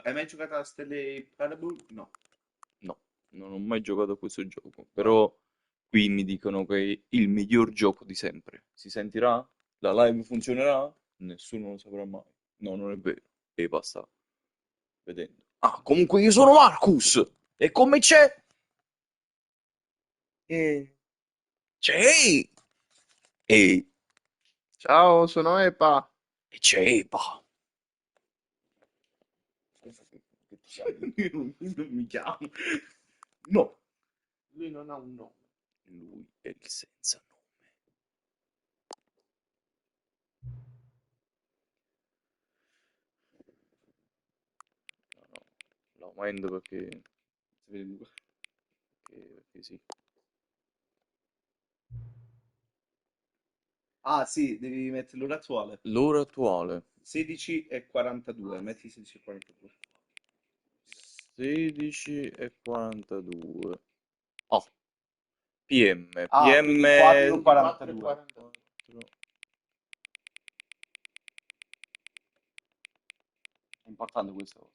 hai mai giocato a Stanley Parable? No. No, non ho mai giocato a questo gioco, Guarda. però qui mi dicono che è il miglior gioco di sempre. Si sentirà? La live funzionerà? Nessuno lo saprà mai. No, non è vero. E basta vedendo. Ah, comunque io sono Marcus! E come c'è? E... C'è! E... Ciao, sono Epa. E c'è Epa! Che ti chiami? Io non mi chiamo. No, lui non ha un nome. Lui è il senza nome. No, no, lo aumento perché... perché sì. Ah, sì, devi mettere l'ora attuale. L'ora attuale 16:42. Metti 16:42. 16:42. Oh, PM, Ah, PM quindi 4:42. 4. È importante questa cosa.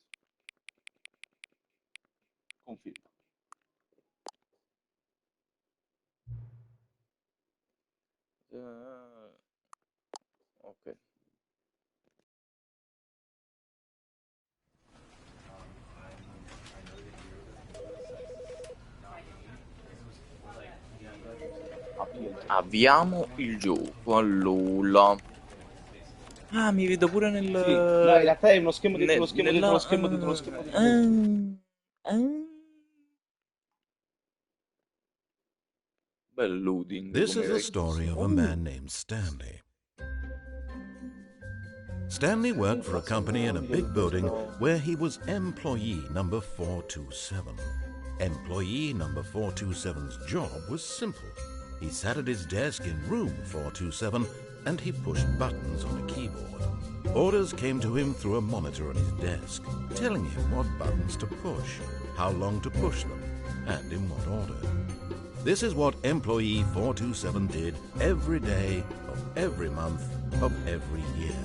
Confermo. Ok. Avviamo il gioco. Allora. Ah, mi vedo pure Sì, no, in nel... realtà è uno schermo dentro lo schermo dentro lo nella... schermo dentro lo schermo dentro lo schermo. ah. Bel loading This come is the story of a man named Stanley. Stanley worked for a company in a big building where he was employee number 427. Employee number 427's job was simple. He sat at his desk in room 427 and he pushed buttons on a keyboard. Orders came to him through a monitor on his desk, telling him what buttons to push, how long to push them, and in what order. This is what employee 427 did every day of every month of every year.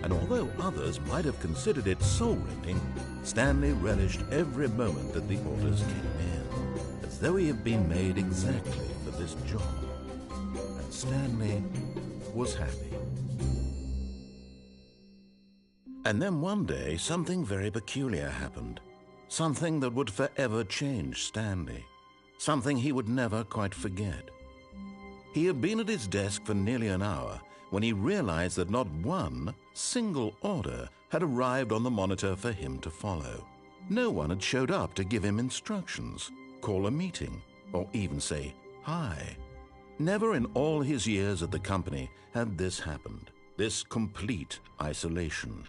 And although others might have considered it soul-rending, Stanley relished every moment that the orders came in, as though he had been made exactly for this job. And Stanley was happy. And then one day, something very peculiar happened. Something that would forever change Stanley. Something he would never quite forget. He had been at his desk for nearly an hour when he realized that not one single order had arrived on the monitor for him to follow. No one had showed up to give him instructions, call a meeting, or even say hi. Never in all his years at the company had this happened, this complete isolation.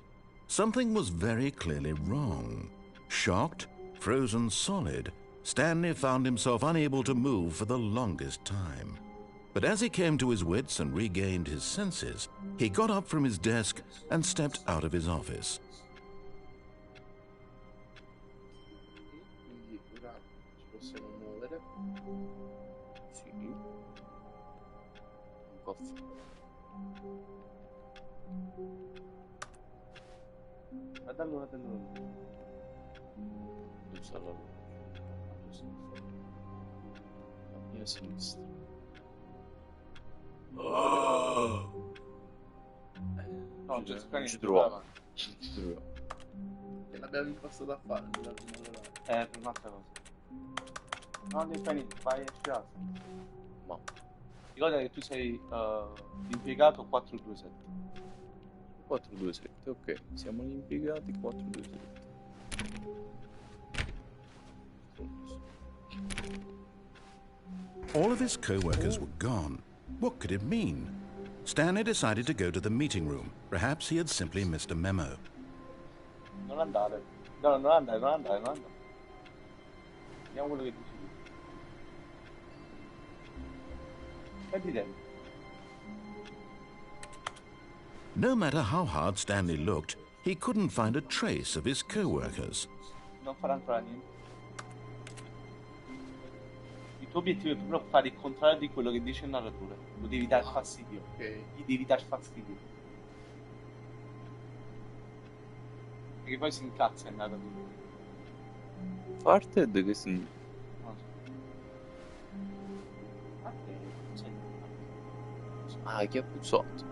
Something was very clearly wrong. Shocked, frozen solid, Stanley found himself unable to move for the longest time. But as he came to his wits and regained his senses, he got up from his desk and stepped out of his office. Quindi ora ci possiamo muovere. Sì. Un po' Guardalo, guardalo. dove sta la luce? La mia sinistra. No, c'è Non niente, ci vai troviamo. avanti. Non ci troviamo. Che l'abbiamo impostato a fare, non l'abbiamo lavorato. Per un'altra cosa. No, non fai niente, vai a girare. Ma Ricorda che tu sei impiegato 427. 427, ok. Siamo gli impiegati 427. All of his co-workers were gone. What could it mean? Stanley decided to go to the meeting room. Perhaps he had simply missed a memo. Non andare. No, non andare, non andare, non andare. Vediamo quello che dici tu. Perdi tempo. No matter how hard Stanley looked, he couldn't find a trace of his co-workers. Non farà ancora niente. Il tuo obiettivo è proprio fare il contrario di quello che dice il narratore. Lo devi dar fastidio. Ok. Gli devi dar fastidio. Perché poi si incazza e è andato tutto. Farted che significa? Non lo so. Ah, chi ha puzzato? Chi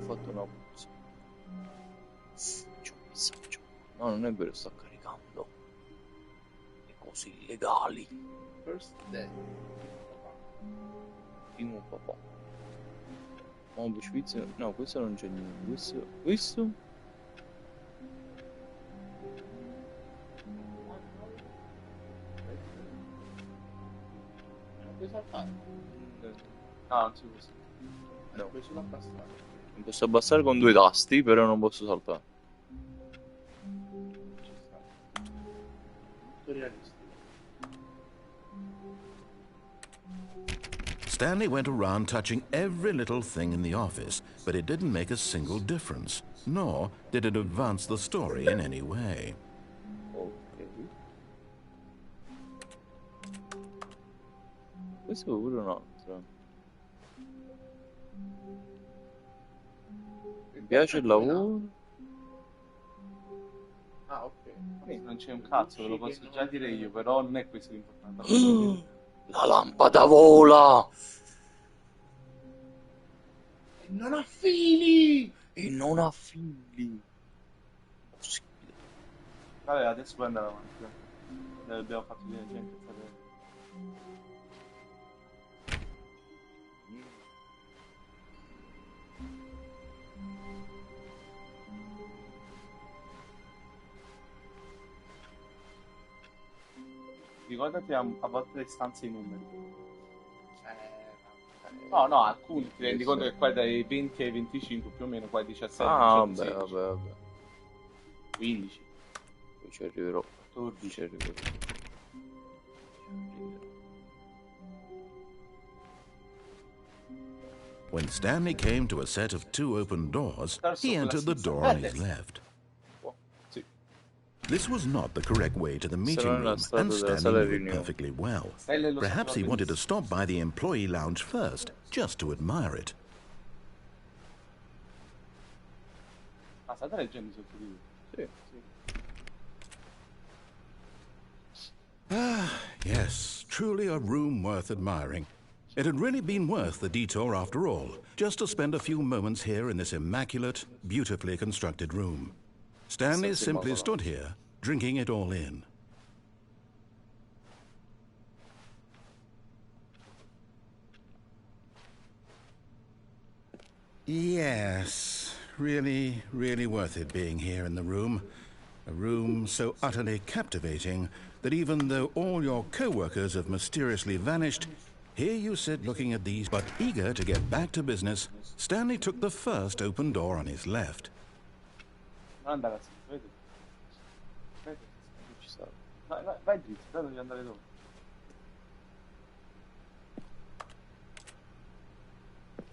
ha fatto una puzza? C'ho un messaggio. No, non è vero, sta caricando le cose illegali. First day. Primo papà. Oh, Bushwitz, no, questo non c'è niente. Questo? Non puoi saltare. No, non si può. No. Puoi solo abbassare. Non posso abbassare con 2 tasti, però non posso saltare. Ci sta. Tutto realistico. Stanley went around touching every little thing in the office, but it didn't make a single difference, nor did it advance the story in any way. Ok. Questo è pure un altro. Mi piace il lavoro. Ah, ok. Non c'è un cazzo, ve lo posso già dire io, però non è questo l'importante. La lampada vola! Non ha fili! E non ha figli. Possibile. Vabbè, adesso puoi andare avanti. Dai. Abbiamo fatto di gente. Ricordati a volte le stanze i numeri. No, alcuni ti rendi conto che qua dai 20 ai 25 più o meno, qua 17, Ah, 17, vabbè, 16, vabbè. 15, Poi ci arriverò. 14. Ci arriverò. When Stanley came to a set of 2 open doors, he entered the door on his left. Sì. This was not the correct way to the meeting Sarà una room, strada and della Stanley sala knew it riunioni. perfectly well. Stanley lo Perhaps he sapeva wanted to benissimo. stop by the employee lounge first, just to admire it. Ah, state leggendo sotto di lui? Sì. Yes, truly a room worth admiring. It had really been worth the detour after all, just to spend a few moments here in this immaculate, beautifully constructed room. Stanley Senza simply immacolare. stood here, drinking it all in. Yes, really, really worth it being here in the room. A room so utterly captivating that even though all your co-workers have mysteriously vanished, here you sit looking at these, but eager to get back to business, Stanley took the first open door on his left. Non andare a sinistra, vedi? Vedi? Ci sta. Vai dritto, tanto devi andare dopo.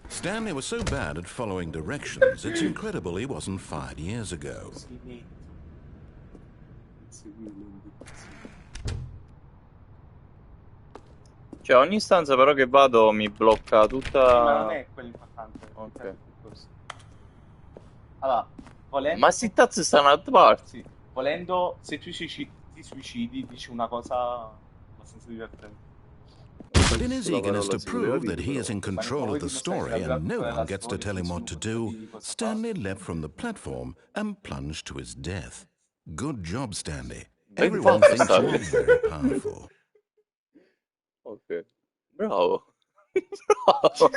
Stanley was so bad at following directions, it's incredible he wasn't fired years ago. Cioè, ogni stanza però che vado mi blocca tutta... Ma non è quello importante. Ok. Allora, volendo... Ma sti tazzi stanno a parte. Sì, volendo, se tu ti suicidi, dici una cosa abbastanza divertente. But in his eagerness to prove that he is in control of the story and no one gets to tell him what to do, Stanley leapt from the platform and plunged to his death. Good job, Stanley. Everyone fatto, thinks you are Stanley. very powerful. Ok. Bravo. Bravo.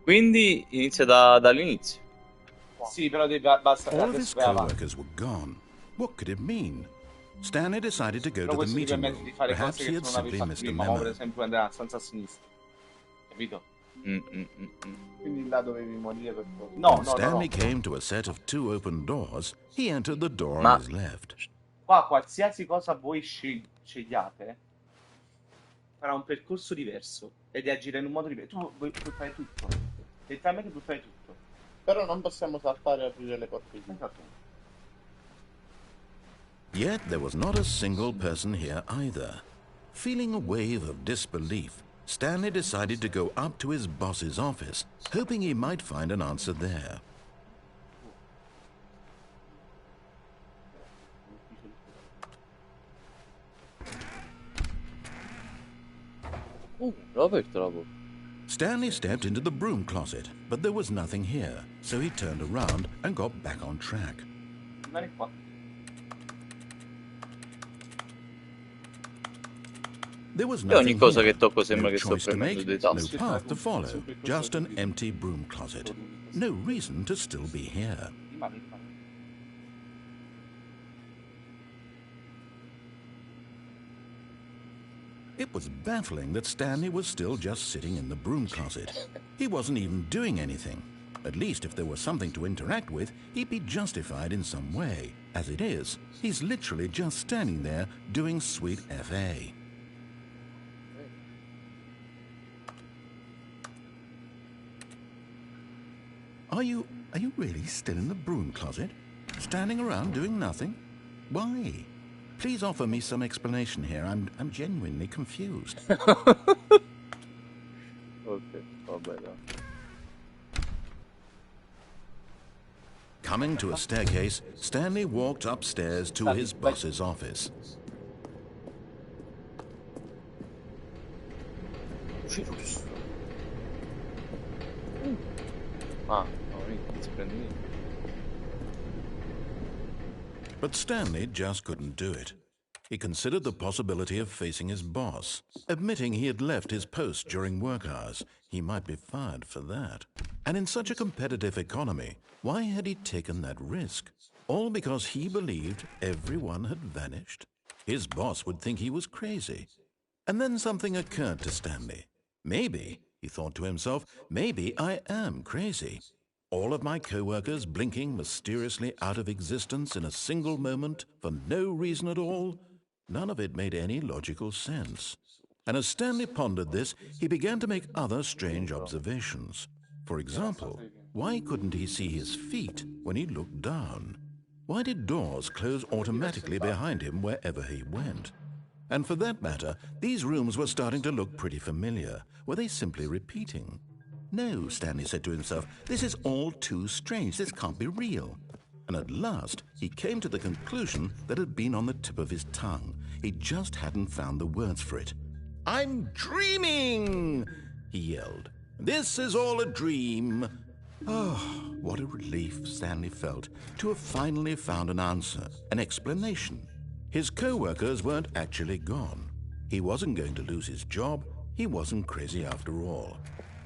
Quindi inizia dall'inizio. Sì, però basta. All of his Adesso vai avanti. co-workers were gone. What could it mean? Stanley decided to go Però to the questo ti meeting permette room. di fare Perhaps cose he che had tu non avevi simply fatto missed a prima, come per memo. esempio andare a stanza a sinistra. Capito? Quindi là dovevi morire per forza. No, When Stanley came to a set of 2 open doors, he entered the door Ma- on his left. Qua qualsiasi cosa voi scegliate farà un percorso diverso ed agire in un modo diverso. Tu puoi fare tutto. Letteralmente puoi fare tutto. Però non possiamo saltare e aprire le porte qui. Esatto. Yet there was not a single person here either. Feeling a wave of disbelief, Stanley decided to go up to his boss's office, hoping he might find an answer there. L'ho aperta la porta. Stanley stepped into the broom closet, but there was nothing here, so he turned around and got back on track. Andare qua. There was E ogni nothing cosa here, che tocco sembra no che sto choice to premendo make, dei no tasti. path to follow, just an empty broom closet. No reason to still be here. Rimani, rimani. It was baffling that Stanley was still just sitting in the broom closet. He wasn't even doing anything. At least if there was something to interact with, he'd be justified in some way. As it is, he's literally just standing there doing sweet FA. Are you really still in the broom closet? Standing around doing nothing? Why? Please offer me some explanation here. I'm genuinely confused. Ok, vabbè, dai. Coming to a staircase, Stanley walked upstairs to his boss's office. Cirrus. Ah, no, non si prende niente. But Stanley just couldn't do it. He considered the possibility of facing his boss, admitting he had left his post during work hours. He might be fired for that. And in such a competitive economy, why had he taken that risk? All because he believed everyone had vanished? His boss would think he was crazy. And then something occurred to Stanley. Maybe, he thought to himself, maybe I am crazy. All of my co-workers blinking mysteriously out of existence in a single moment for no reason at all? None of it made any logical sense. And as Stanley pondered this, he began to make other strange observations. For example, why couldn't he see his feet when he looked down? Why did doors close automatically behind him wherever he went? And for that matter, these rooms were starting to look pretty familiar. Were they simply repeating? No, Stanley said to himself, this is all too strange. This can't be real. And at last, he came to the conclusion that had been on the tip of his tongue. He just hadn't found the words for it. I'm dreaming, he yelled. This is all a dream. Oh, what a relief Stanley felt to have finally found an answer, an explanation. His co-workers weren't actually gone. He wasn't going to lose his job. He wasn't crazy after all.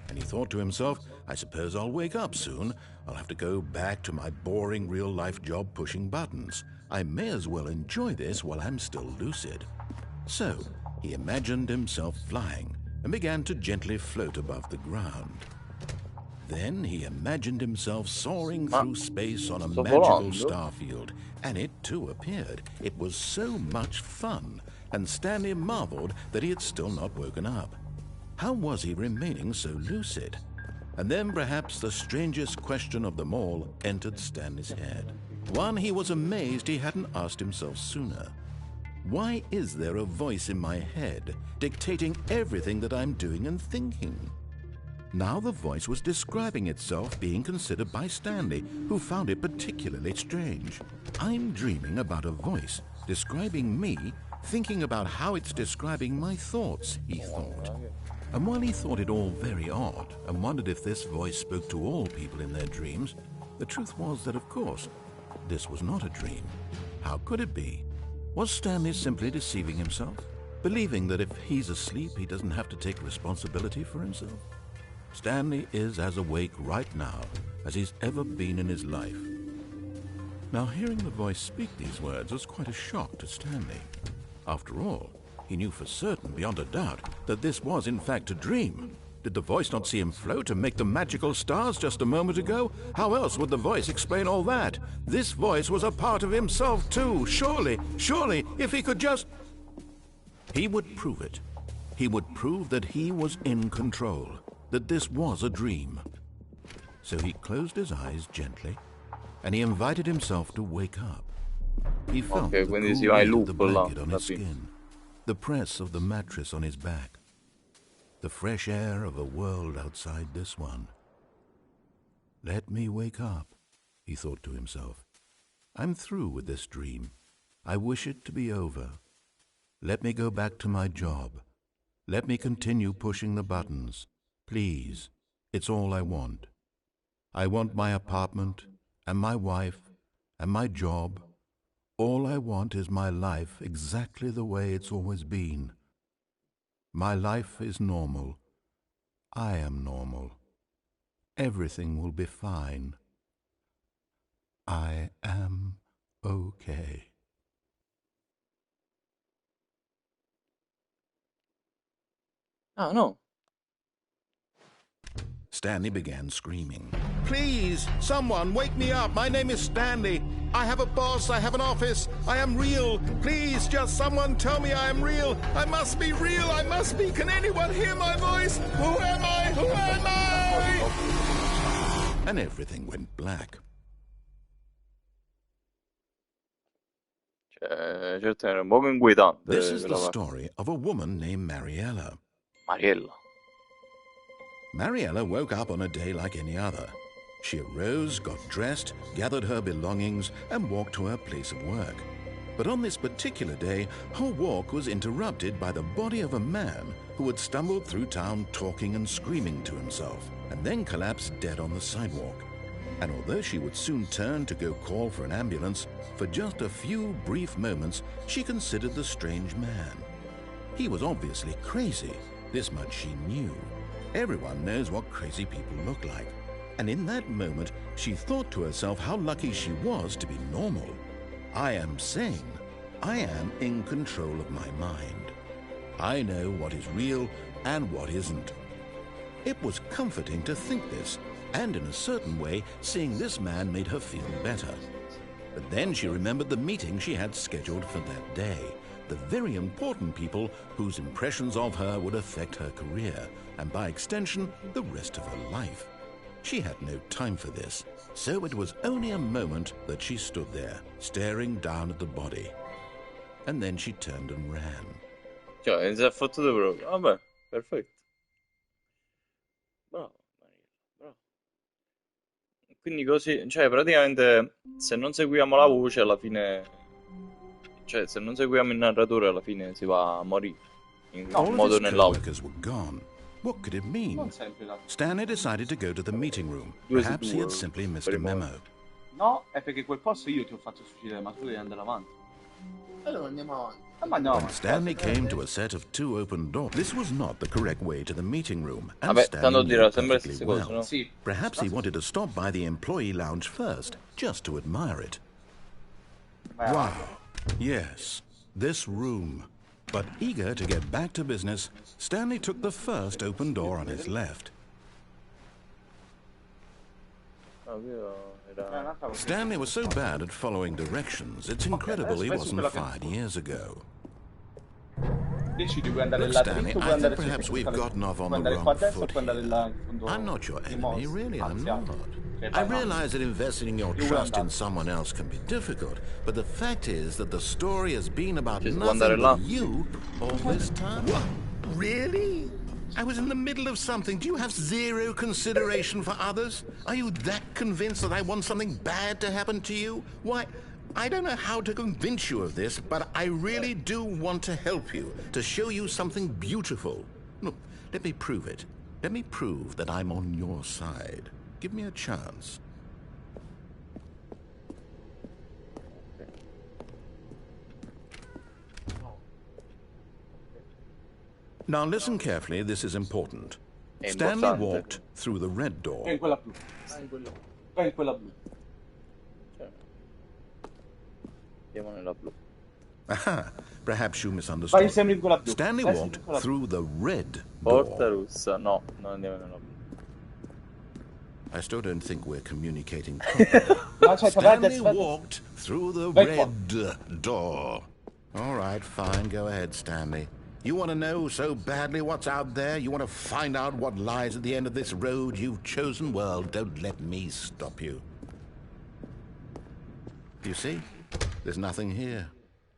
And he thought to himself, I suppose I'll wake up soon. I'll have to go back to my boring real-life job pushing buttons. I may as well enjoy this while I'm still lucid. So, he imagined himself flying and began to gently float above the ground. Then he imagined himself soaring through space on a magical starfield, and it too appeared. It was so much fun, and Stanley marveled that he had still not woken up. How was he remaining so lucid? And then perhaps the strangest question of them all entered Stanley's head. One he was amazed he hadn't asked himself sooner. Why is there a voice in my head dictating everything that I'm doing and thinking? Now the voice was describing itself being considered by Stanley, who found it particularly strange. I'm dreaming about a voice describing me, thinking about how it's describing my thoughts, he thought. And while he thought it all very odd and wondered if this voice spoke to all people in their dreams, the truth was that, of course, this was not a dream. How could it be? Was Stanley simply deceiving himself, believing that if he's asleep, he doesn't have to take responsibility for himself? Stanley is as awake right now as he's ever been in his life. Now, hearing the voice speak these words was quite a shock to Stanley. After all, he knew for certain, beyond a doubt, that this was in fact a dream. Did the voice not see him float and make the magical stars just a moment ago? How else would the voice explain all that? This voice was a part of himself too. Surely, if he could just... He would prove it. He would prove that he was in control, that this was a dream. So he closed his eyes gently, and he invited himself to wake up. He felt the cool weight of the blanket on his skin, the press of the mattress on his back, the fresh air of a world outside this one. Let me wake up, he thought to himself. I'm through with this dream. I wish it to be over. Let me go back to my job. Let me continue pushing the buttons. Please. It's all I want. I want my apartment, and my wife, and my job. All I want is my life exactly the way it's always been. My life is normal. I am normal. Everything will be fine. I am okay. Ah, no. Stanley began screaming. Please, someone, wake me up. My name is Stanley. I have a boss. I have an office. I am real. Please, just someone tell me I am real. I must be real. I must be. Can anyone hear my voice? Who am I? Who am I? And everything went black. Cioè, certo era un poco inquietante This is quella the parte. story of a woman named Mariella. Mariella. Mariella woke up on a day like any other. She arose, got dressed, gathered her belongings, and walked to her place of work. But on this particular day, her walk was interrupted by the body of a man who had stumbled through town talking and screaming to himself, and then collapsed dead on the sidewalk. And although she would soon turn to go call for an ambulance, for just a few brief moments she considered the strange man. He was obviously crazy, this much she knew. Everyone knows what crazy people look like. And in that moment, she thought to herself how lucky she was to be normal. I am sane. I am in control of my mind. I know what is real and what isn't. It was comforting to think this, and in a certain way, seeing this man made her feel better. But then she remembered the meeting she had scheduled for that day, the very important people whose impressions of her would affect her career, and by extension, the rest of her life. She had no time for this, so it was only a moment that she stood there, staring down at the body. And then she turned and ran. Cioè, non si è fottuto proprio. Vabbè, perfetto. Bravo, Mariella, bravo. Quindi così, cioè, praticamente, se non seguiamo la voce, alla fine... Cioè, se non seguiamo il narratore, alla fine si va a morire. In No, un All of modo o his nell'altro. co-workers were gone. What could it mean? Non sempre la... Stanley decided to go to the meeting room. Due su Perhaps he had due, simply missed per a il memo. momento. No, è perché quel posto io ti ho fatto suicidare, ma tu devi andare avanti. Allora andiamo avanti. Ma no, When Stanley came to a set of 2 open doors, this was not the correct way to the meeting room, and Vabbè, Stanley tanto knew dirà it sempre le perfectly stesse cose, well. no? sì. Perhaps he wanted to stop by the employee lounge first, just to admire it. Vai avanti. Wow. Yes, this room. But eager to get back to business, Stanley took the first open door on his left. No, io era... Un'altra cosa. Stanley was so bad at following directions, it's incredible he adesso wasn't quella che- fired years ago. Decidi, vuoi andare Look, là Stanley, dritto o I vuoi andare think su perhaps we've gotten off on puoi the andare qua a wrong destra o foot puoi andare here. là in fondo I'm not your nei enemy, mossi, really, I'm anziani. not. Cioè, I vai, no. realize that investing your Io trust andare. in someone else can be difficult, but the fact is that the story has been about Ci si può andare nothing là? but you all this time. What? Really? I was in the middle of something. Do you have zero consideration for others? Are you that convinced that I want something bad to happen to you? Why, I don't know how to convince you of this, but I really do want to help you, to show you something beautiful. Look, let me prove it. Let me prove that I'm on your side. Give me a chance. Now listen carefully, this is important. È Stanley importante. walked through the red Vai in door. quella blu. Vai in quello. Vai in quella blu. Cioè, andiamo nella blu. Aha, perhaps you Vai misunderstood. sempre in quella blu. Stanley Vai sempre walked in quella blu. through the red Porta door. russa. No, non andiamo nella blu. I still don't think we're communicating. No, aspetta, vai a Stanley destra. walked through the Vai qua. red door. All right, fine. Go ahead, Stanley. You want to know so badly what's out there? You want to find out what lies at the end of this road you've chosen? Well, don't let me stop you. You see? There's nothing here.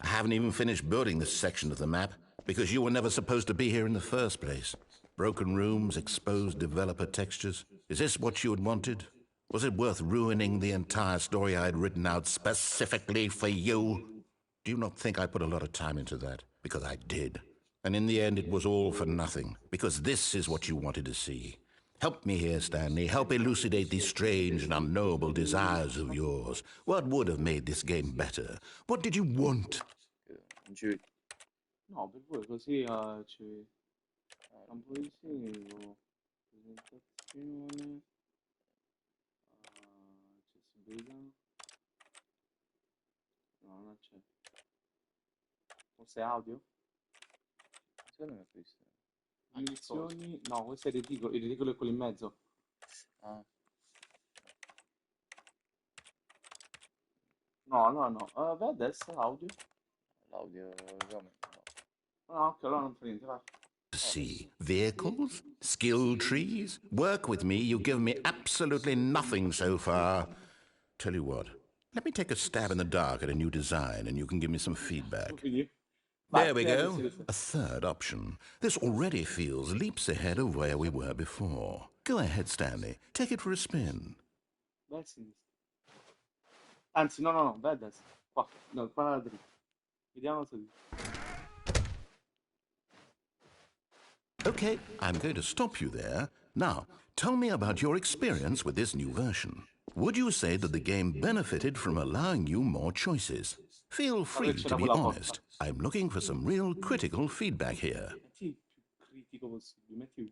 I haven't even finished building this section of the map because you were never supposed to be here in the first place. Broken rooms, exposed developer textures. Is this what you had wanted? Was it worth ruining the entire story I had written out specifically for you? Do you not think I put a lot of time into that? Because I did. And in the end, it was all for nothing, because this is what you wanted to see. Help me here, Stanley. Help elucidate these strange and unknowable desires of yours. What would have made this game better? What did you want? Non ci vedi. No, per voi così c'è campo visivo, presentazione, accessibilità. No, non c'è. Forse audio? Secondo me è questo. Munizioni? No, questo è il reticolo è quello in mezzo. Ah, No. Vai a destra, audio. l'audio, come? No. No, ok, allora non fa niente, vai. See, vehicles, skill trees. Work with me. You've given me absolutely nothing so far. Tell you what, let me take a stab in the dark at a new design and you can give me some feedback. Quindi, There we vai, go. questo. A third option. This already feels leaps ahead of where we were before. Go ahead, Stanley. Take it for a spin. Vai a sinistra. Anzi, no, vai a destra. Qua, no, qua a dritta. Vediamo se... Okay, I'm going to stop you there. Now, tell me about your experience with this new version. Would you say that the game benefited from allowing you more choices? Feel free to be honest. I'm looking for some real critical feedback here. Metti il più critico possibile, metti...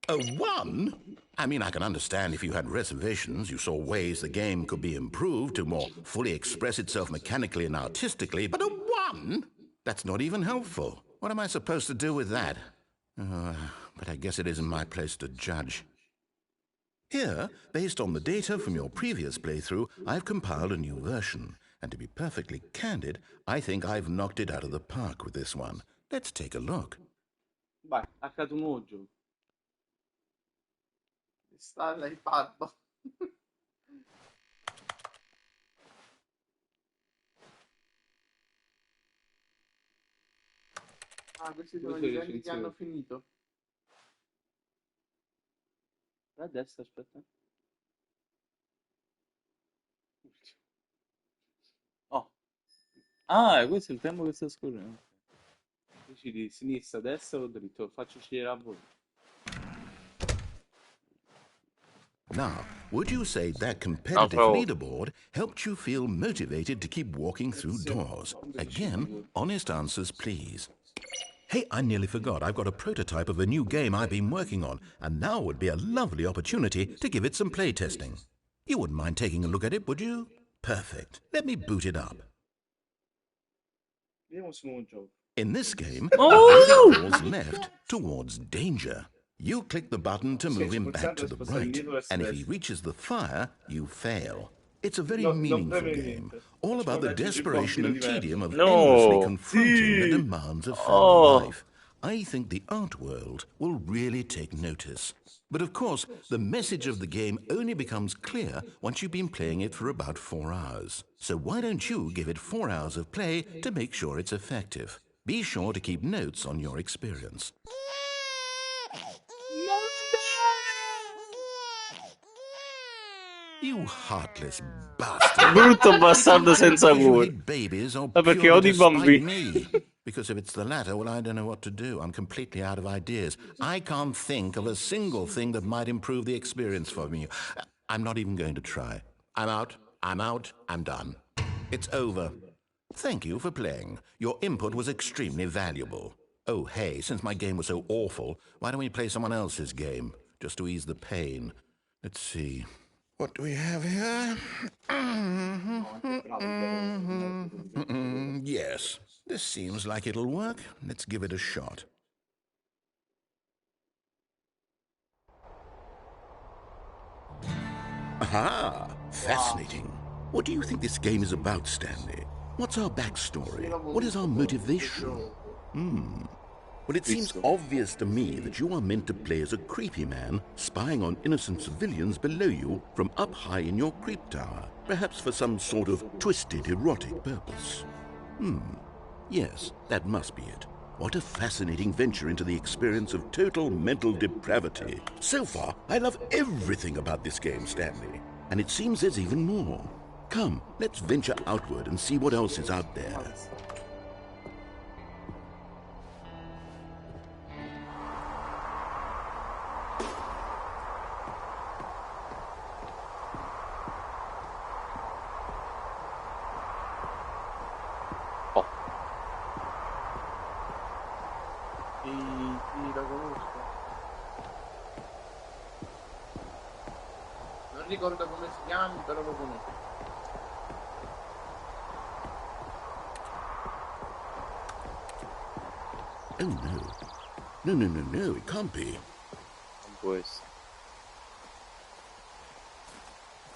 A 1? I mean, I can understand if you had reservations, you saw ways the game could be improved to more fully express itself mechanically and artistically, but a 1? That's not even helpful. What am I supposed to do with that? But I guess it isn't my place to judge. Here, based on the data from your previous playthrough, I've compiled a new version. And to be perfectly candid, I think I've knocked it out of the park with this one. Let's take a look. Vai, ha creato un nuovo gioco. Sta l'iPad. Ah, questi sono Questo i è livelli che hanno recensione. finito. Vai a destra, aspetta. Oh. Ah, questo è il tempo che sta scorrendo. Decidi sinistra, destra o dritto. Faccio scegliere a voi. Now, would you say that competitive volta. leaderboard helped you feel motivated to keep walking through doors? Again, honest answers, please. Hey, I nearly forgot. I've got a prototype of a new game I've been working on, and now would be a lovely opportunity to give it some playtesting. You wouldn't mind taking a look at it, would you? Perfect. Let me boot it up. Vediamo questo nuovo gioco. In this game, Oh! the falls left towards danger. You click the button to move him back to the right, and if he reaches the fire, you fail. It's a very meaningful game, all about the desperation and tedium of endlessly confronting the demands of family life. I think the art world will really take notice. But of course, the message of the game only becomes clear once you've been playing it for about 4 hours. So why don't you give it 4 hours of play to make sure it's effective? Be sure to keep notes on your experience. You heartless bastard. Brutto bastardo senza Because you cuore. hate babies or perché purely odi i despite bambini. me? Because if it's the latter, well, I don't know what to do. I'm completely out of ideas. I can't think of a single thing that might improve the experience for me. I'm not even going to try. I'm out. I'm done. It's over. Thank you for playing. Your input was extremely valuable. Oh, hey, since my game was so awful, why don't we play someone else's game? Just to ease the pain. Let's see. What do we have here? Yes, this seems like it'll work. Let's give it a shot. Aha! Fascinating. What do you think this game is about, Stanley? What's our backstory? What is our motivation? Well, it seems obvious to me that you are meant to play as a creepy man spying on innocent civilians below you from up high in your creep tower, perhaps for some sort of twisted erotic purpose. Yes, that must be it. What a fascinating venture into the experience of total mental depravity. So far, I love everything about this game, Stanley. And it seems there's even more. Come, let's venture outward and see what else is out there. Oh, Sì, la conosco. Non ricordo come si chiami, però lo conosco. Oh no. No, no, no, no, it can't be. non può essere.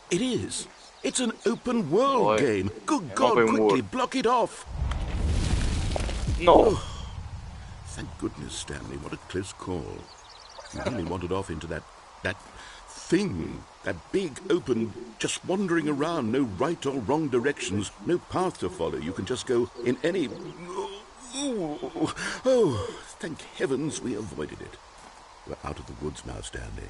It is. It's an open world Oh, game. Good an God, open quickly, world. block it off. No! Thank goodness, Stanley, what a close call. You really wandered off into that thing, that big open, just wandering around, no right or wrong directions, no path to follow. You can just go in any... Oh, thank heavens we avoided it. We're out of the woods now, Stanley.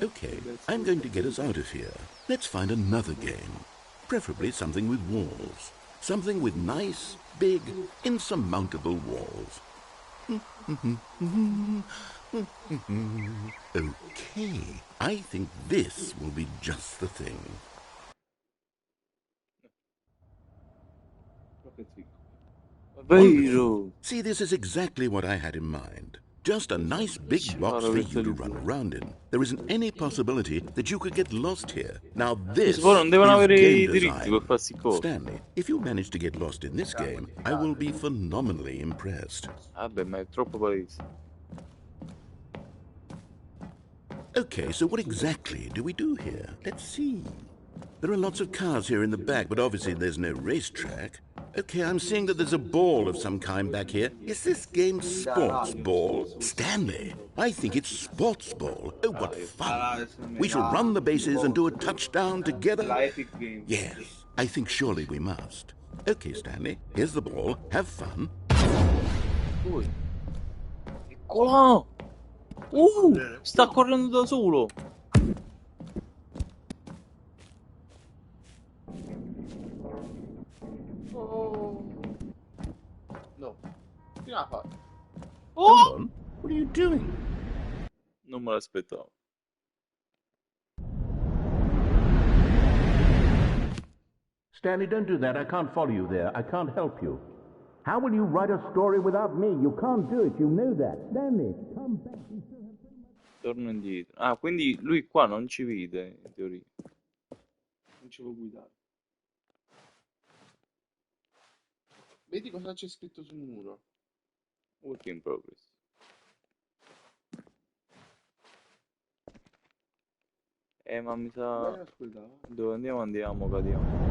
Okay, I'm going to get us out of here. Let's find another game. Preferably something with walls. Something with nice, big, insurmountable walls. Okay, I think this will be just the thing. Vero! See, this is exactly what I had in mind. Just a nice big Ci box pare for questo you to di run più. around in. There isn't any possibility that you could get lost here. Now Sì, this poi non devono is avere game i diritti per design. farsi cose. Stanley, if you manage to get lost in this game, I will be phenomenally impressed. Vabbè, ma è troppo palese. Okay, so what exactly do we do here? Let's see. There are lots of cars here in the back, but obviously there's no racetrack. Okay, I'm seeing that there's a ball of some kind back here. Is this game sports ball? Stanley, I think it's sports ball. Oh, what fun. We shall run the bases and do a touchdown together? La Epic Games. Yes, I think surely we must. Okay, Stanley, here's the ball. Have fun. Poi. Eccola! Sta correndo da solo! Oh. No. Fino a fare. Hold on. What are you doing? Non me l'aspettavo. Stanley, don't do that. I can't follow you there. I can't help you. How will you write a story without me? You can't do it. You know that. Stanley, come back. Torno indietro. Ah, quindi lui qua non ci vede, in teoria. Non ci può guidare. Vedi cosa c'è scritto sul muro. Work in progress. Ma mi Vai sa... a ascoltare. Dove andiamo, andiamo, cadiamo.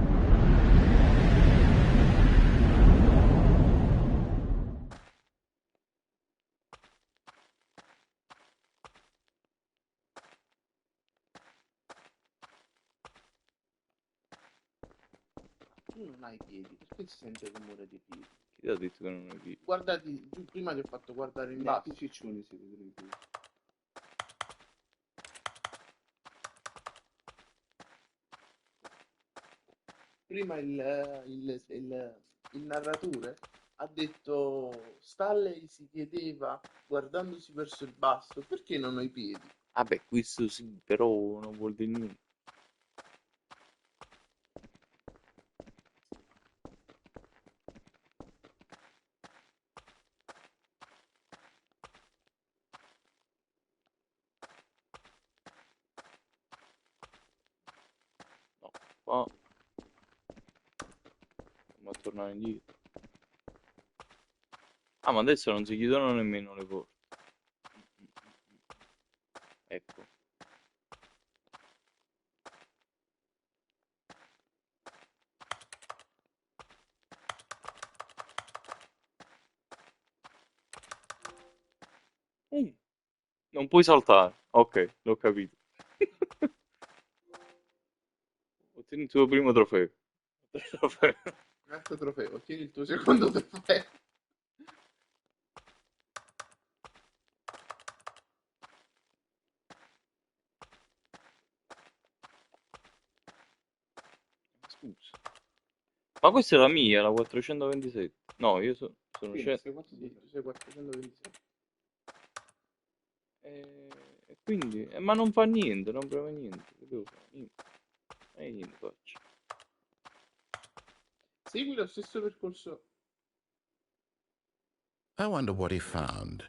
Tu non hai piedi, perché si sente il rumore dei piedi? Chi ti ha detto che non è qui? Guardati, prima ti ho fatto guardare il Là, net. ciccioni si vedono i piedi. Prima il narratore ha detto Stanley si chiedeva guardandosi verso il basso perché non ho i piedi. Vabbè, questo sì, però non vuol dire niente. No, qua... Andiamo a tornare indietro. Ah, ma adesso non si chiudono nemmeno le porte. Ecco. Non puoi saltare. Ok, l'ho capito. Ottieni il tuo primo trofeo. Trofeo. Un altro trofeo, ottieni il tuo secondo trofeo. Scusa. Ma questa è la mia, la 427. No, io sono Sì, scemo. sei quattro Sì, tu sei 426. E quindi... ma non fa niente, non prova niente. Che devo fare? Niente. Niente faccio. Segui lo stesso percorso. I wonder what he found.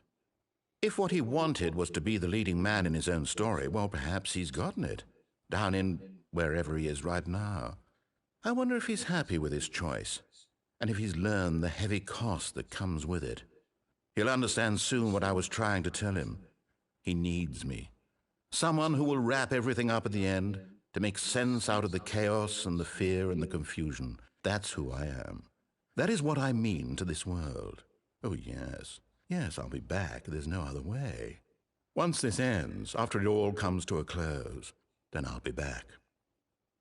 If what he wanted was to be the leading man in his own story, well, perhaps he's gotten it. Down in wherever he is right now. I wonder if he's happy with his choice, and if he's learned the heavy cost that comes with it. He'll understand soon what I was trying to tell him. He needs me. Someone who will wrap everything up at the end, to make sense out of the chaos and the fear and the confusion. That's who I am. That is what I mean to this world. Oh, yes. Yes, I'll be back. There's no other way. Once this ends, after it all comes to a close, then I'll be back.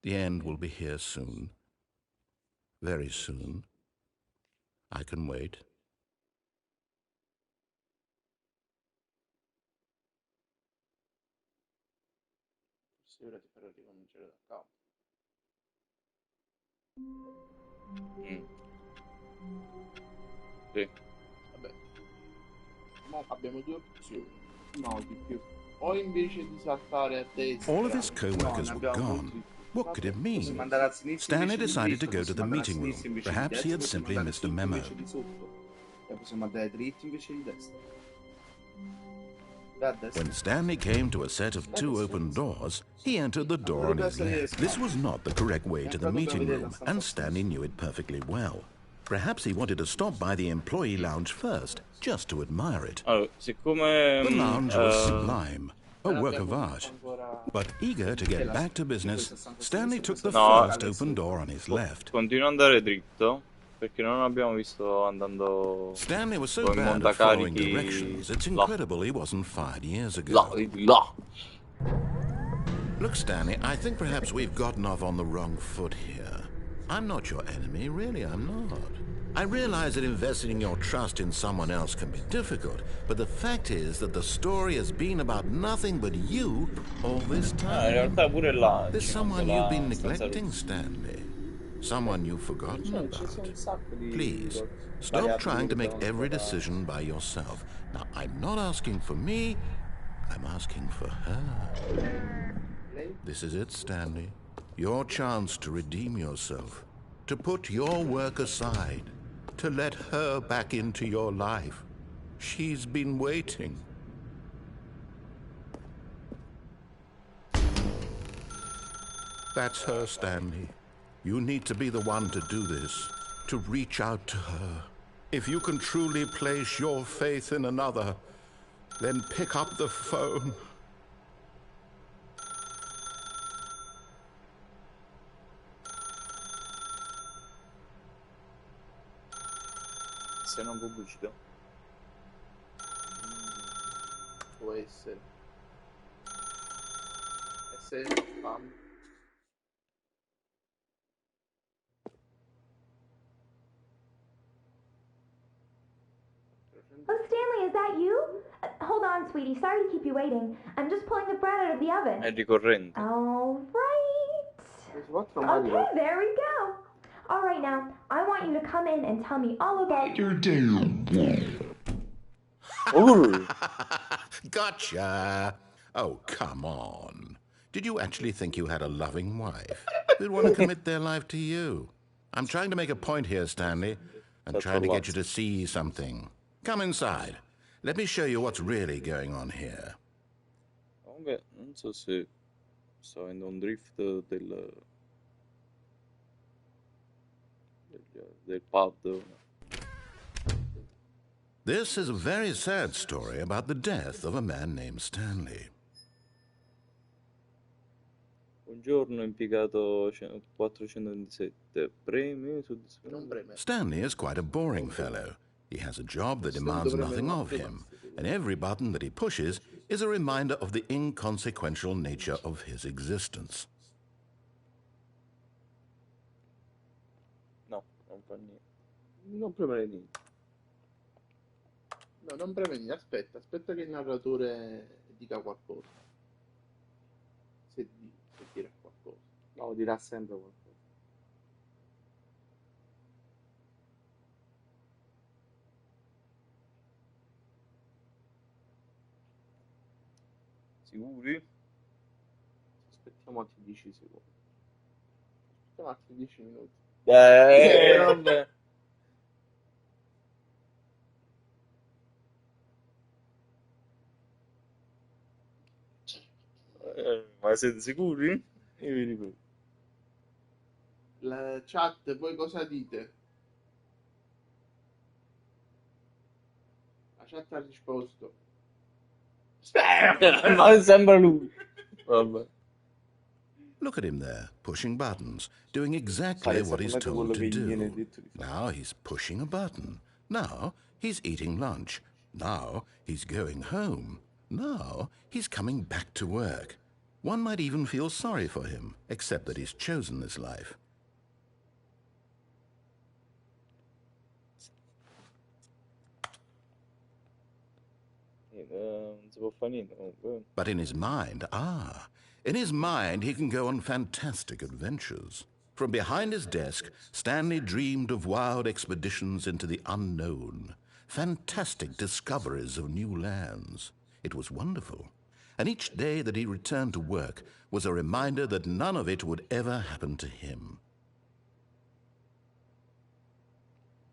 The end will be here soon. Very soon. I can wait. Forse ora ti farò ricominciare da capo. Mm. Sì. Vabbè. Mo abbiamo due opzioni. No, di più. O invece di saltare a destra. All of his No, co-workers ne were abbiamo gone. molti. What could it Possiamo mean? andare a sinistra Stanley invece di decided to dritto, go to the possiamo andare a meeting room. sinistra invece di Perhaps he destra, had possiamo simply andare missed a sotto memo. invece di sotto. E possiamo andare dritto invece di destra. Da destra. When Stanley came to a set of two open doors, he entered the door on his left. This was not the correct way to the meeting room, and Stanley knew it perfectly well. Perhaps he wanted to stop by the employee lounge first, just to admire it. Allora, siccome The lounge was sublime, a work of art. Ancora... But eager to get back to business, Stanley took the No, first open door on his left. continuo ad andare dritto perché non abbiamo visto andando Stanley was so con i bad at following montacarichi directions, it's là, incredible he wasn't fired years là, ago. di là. Look, Stanley, I think perhaps we've gotten off on the wrong foot here. I'm not your enemy, really, I'm not. I realize that investing your trust in someone else can be difficult, but the fact is that the story has been about nothing but you all this In time. realtà pure là There's ci someone manca you've been la stanza neglecting, rossa. Stanley. Someone you've forgotten Ci sono about. un sacco di Please, stop variabili trying che to make devono every ancora... decision by yourself. Now, I'm not asking for me, I'm asking for her. This is it, Stanley. Your chance to redeem yourself, to put your work aside, to let her back into your life. She's been waiting. That's her, Stanley. You need to be the one to do this, to reach out to her. If you can truly place your faith in another, then pick up the phone. Se non pubblicità. Può essere. Essere spam. Oh, Stanley, is that you? Hold on, sweetie. Sorry to keep you waiting. I'm just pulling the bread out of the oven. È ricorrente. All right. Okay, there we go. All right, now, I want you to come in and tell me all about your Gotcha. Oh, come on. Did you actually think you had a loving wife who'd want to commit their life to you? I'm trying to make a point here, Stanley. I'm trying to get you to see something. Come inside. Let me show you what's really going on here. Comunque, non so se sto avendo un drift del pad. This is a very sad story about the death of a man named Stanley. Buongiorno, impiegato 427. Premi, soddisfazione. Stanley is quite a boring fellow. He has a job that demands nothing of him, and every button that he pushes is a reminder of the inconsequential nature of his existence. No, non fa niente. Non premere niente. No, non preveni, aspetta che il narratore dica qualcosa. Se dirà qualcosa. No, dirà sempre qualcosa. Sicuri? Aspettiamo altri 10 secondi. Aspettiamo altri 10 minuti. Vabbè. Ma siete sicuri? Io vi ripeto. La chat, voi cosa dite? La chat ha risposto. Ma sembra lui. Vabbè. Look at him there, pushing buttons, doing exactly Fare what he's esattamente quello told to che gli viene do. detto di fare. Now he's pushing a button. Now he's eating lunch. Now he's going home. Now he's coming back to work. One might even feel sorry for him, except that he's chosen this life. Non si può fare niente comunque. But in his mind, he can go on fantastic adventures. From behind his desk, Stanley dreamed of wild expeditions into the unknown, fantastic discoveries of new lands. It was wonderful. And each day that he returned to work was a reminder that none of it would ever happen to him.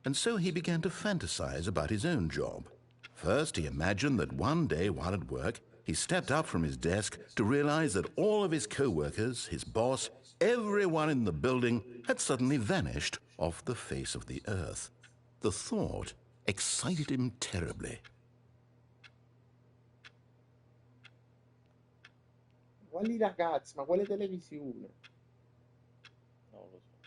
And so he began to fantasize about his own job. First, he imagined that one day while at work, he stepped up from his desk to realize that all of his co-workers, his boss, everyone in the building had suddenly vanished off the face of the earth. The thought excited him terribly. Quali ragazzi, ma quale televisione? Non lo so.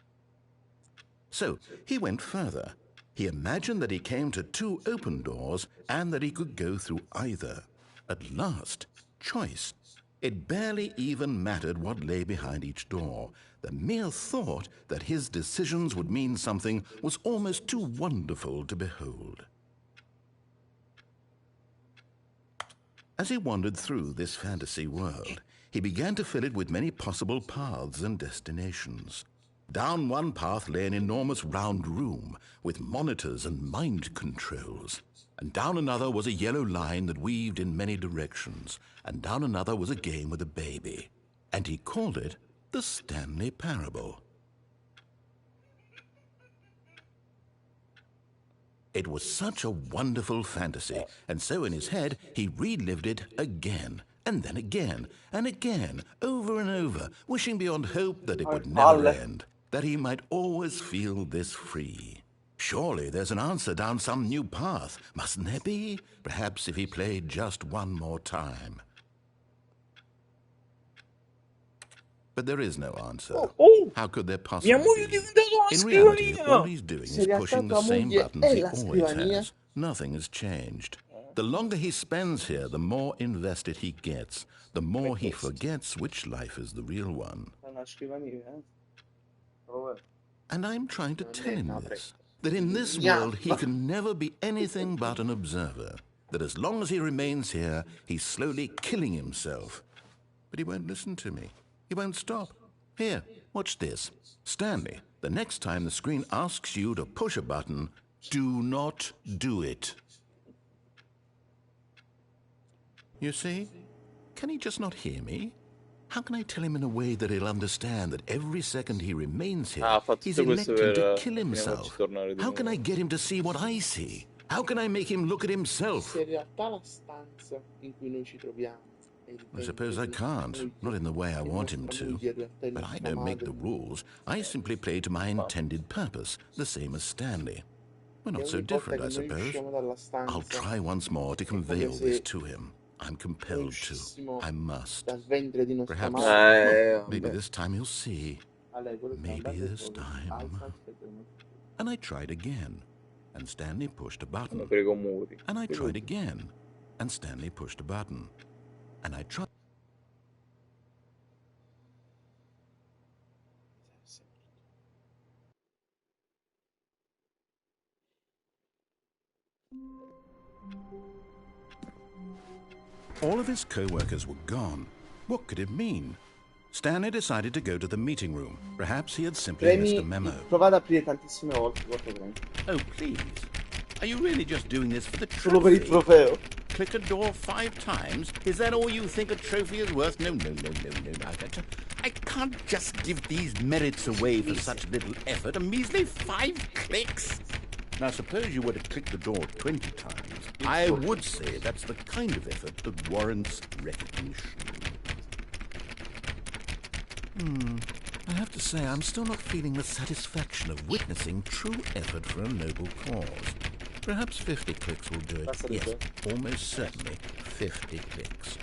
So he went further. He imagined that he came to two open doors and that he could go through either. At last, choice. It barely even mattered what lay behind each door. The mere thought that his decisions would mean something was almost too wonderful to behold. As he wandered through this fantasy world, he began to fill it with many possible paths and destinations. Down one path lay an enormous round room with monitors and mind controls. And down another was a yellow line that weaved in many directions. And down another was a game with a baby. And he called it the Stanley Parable. It was such a wonderful fantasy, and so in his head he relived it again, and then again, and again, over and over, wishing beyond hope that it would never end, that he might always feel this free. Surely there's an answer down some new path, mustn't there be? Perhaps if he played just one more time. But there is no answer. Oh! How could there Mia possibly moglie è be? diventata una In reality, all scrivania! he's doing Se is in realtà pushing the tua same moglie buttons è he la always scrivania. has. Nothing has changed. The longer he spends here, the more invested he gets, the more he forgets which life is the real one. È una scrivania, Vabbè. And I'm trying to tell him No, this, that in this Yeah. world he can never be anything but an observer, that as long as he remains here, he's slowly killing himself. But he won't listen to me. He won't stop. Here, watch this. Stanley, the next time the screen asks you to push a button, do not do it. You see? Can he just not hear me? How can I tell him in a way that he'll understand that every second he remains here, Ha fatto he's tutto questo electing to per kill farci himself? tornare di How can I nuovo. get him to see what I see? How can I make him look at himself? Se in realtà la stanza in cui noi ci troviamo è il I suppose I ventre di can't, nostra not in the way I moglie, want him nostra to. moglie in realtà è But I nostra don't make the madre. rules. I simply play to my intended purpose, the same as Stanley. We're E not so ogni volta different, che I noi suppose. usciamo dalla I'll stanza try once more to è come convey all this se to him. I'm noi compelled to. uscissimo I must. dal ventre di nostra Perhaps, madre. maybe Vabbè. this time he'll see. A lei quello sta Maybe andando this solo. time. Alza, aspetta un attimo. And I tried again, and Stanley pushed a Sono button. prego muri. And I tried again, and Stanley pushed a button. And I tried. All of his co-workers were gone. What could it mean? Stanley decided to go to the meeting room. Perhaps he had simply missed a Premi, memo. provate ad aprire tantissime volte, guarda premi. Oh, please. Are you really just doing this for the Solo per il trophy? trofeo. click a door 5 times? Is that all you think a trophy is worth? No. I can't just give these merits away for such little effort. A measly 5 clicks. Now, suppose you were to click the door 20 times. I would say that's the kind of effort that warrants recognition. I have to say, I'm still not feeling the satisfaction of witnessing true effort for a noble cause. Perhaps 50 clicks will do it. Yes, almost certainly 50 clicks.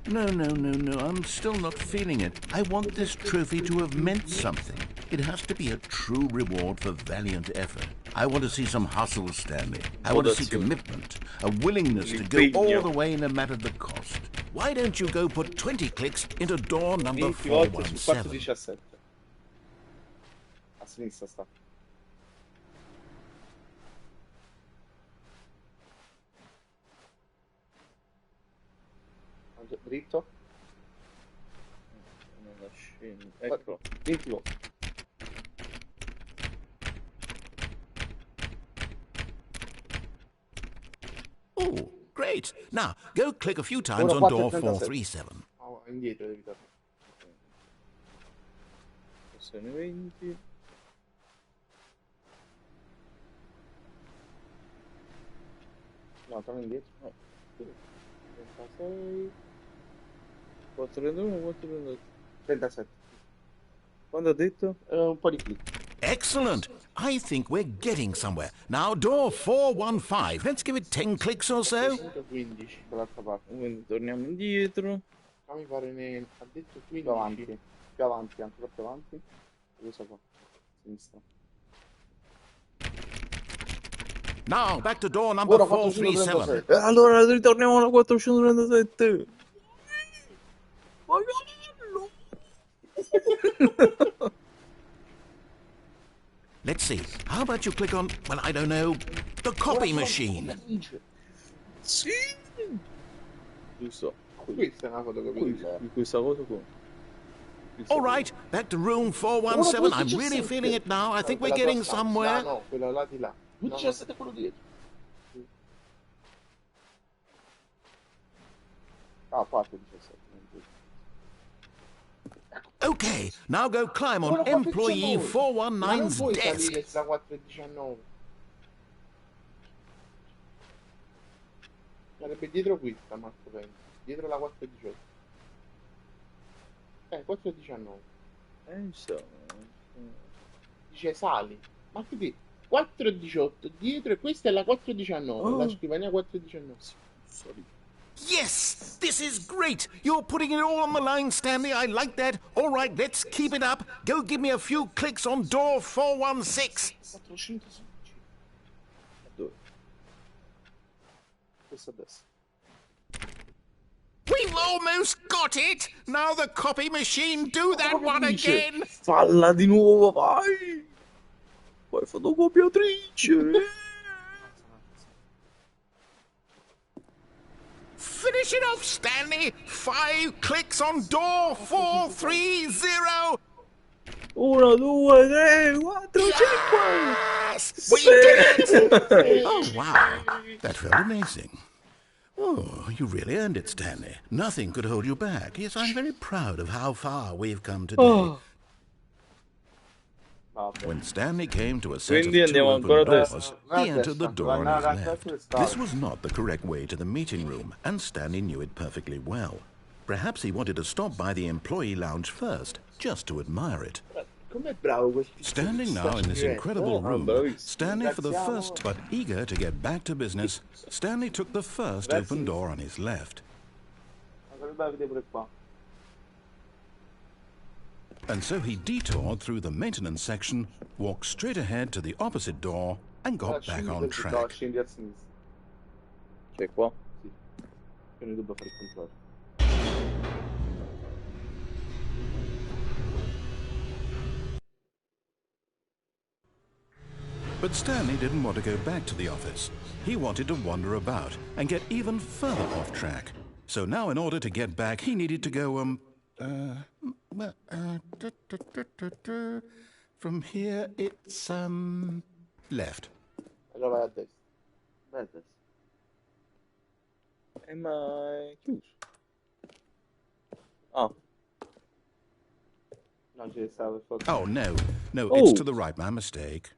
No, I'm still not feeling it. I want this trophy to have meant something. It has to be a true reward for valiant effort. I want to see some hustle, Stanley. I want to see commitment, a willingness to go all the way no matter the cost. Why don't you go put 20 clicks into door number 417? 417. A sinistra sta. Dritto. Ecco, 20 volte. Oh, great. Now, go click a few times on door 437. Oh, indietro devi tornare. Sono 20. No, torna indietro. No. 36. 431, 432. 37. Quando ha detto? Un po' di clic. Excellent. I think we're getting somewhere. Now, door 415. Let's give it 10 clicks or so. 115. Dall'altra parte. Quindi torniamo indietro. Fammi fare ha detto 15. Più avanti. Più avanti, ancora più avanti. Cosa qua? Sinistra. Now, back to door number 437. Allora ritorniamo alla 437. Let's see. How about you click on, well, I don't know, the copy machine? Sì. Giusto. Questa è una fotocopia. Di questa cosa qua. All right, back to room 417. I'm really feeling it now. I think we're getting somewhere. No, quella là di là. 17 è quello dietro. Ah, parte 17. Okay, now go climb on employee 419's puoi desk. salire sta 419. Sarebbe dietro questa, Marco penso. Dietro la 418. 419. Insomma. Dice sali. Ma che dici? 418 dietro e questa è la 419. La scrivania 419. Sorry. Yes, this is great. You're putting it all on the line, Stanley. I like that. All right, let's keep it up. Go give me a few clicks on door 416. 416. Dove? Questo a destra. We've almost got it. Now the copy machine, do that one again. Falla di nuovo, vai. Vai fotocopiatrice. Finish it off, Stanley. 5 clicks on door 430. 1, 2, 3, 4, 5. Yes, we did it. Oh, wow. That felt amazing. Oh, you really earned it, Stanley. Nothing could hold you back. Yes, I'm very proud of how far we've come today. When Stanley came to a set of 2 open doors, he entered the door on his left. This was not the correct way to the meeting room, and Stanley knew it perfectly well. Perhaps he wanted to stop by the employee lounge first, just to admire it. Standing now in this incredible room, Stanley for the first, but eager to get back to business, Stanley took the first open door on his left. And so he detoured through the maintenance section, walked straight ahead to the opposite door, and got back on track. C'è qua? Sì. Che noi dobbiamo fare il contrario. But Stanley didn't want to go back to the office. He wanted to wander about and get even further off track. So now in order to get back, he needed to go, From here, it's, left. Allora vai a destra. Vedi? Ma è chiuso. Ah. No, ci stava per forza. Oh, no, it's to the right, my mistake.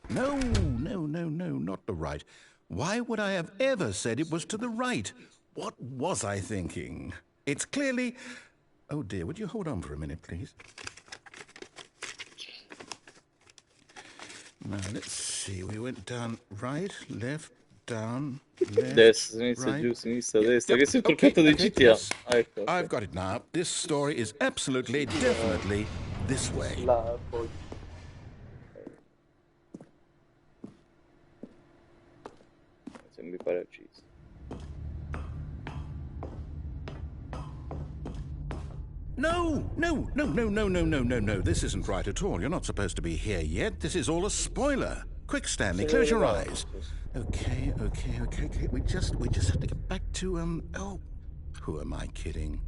No, not the right. Why would I have ever said it was to the right? What was I thinking? It's clearly... Oh dear, would you hold on for a minute, please? Now, let's see. We went down right, left, down, left, Destra, sinistra, right. giù, sinistra, destra. Che sei il trucchetto di GTA. Yes. Ah, ecco, I've got it now. This story is absolutely, definitely this way. Là, poi. Sembri fare ucciso. No. This isn't right at all. You're not supposed to be here yet. This is all a spoiler. Quick, Stanley, close your eyes. Okay. We just have to get back to, oh, who am I kidding?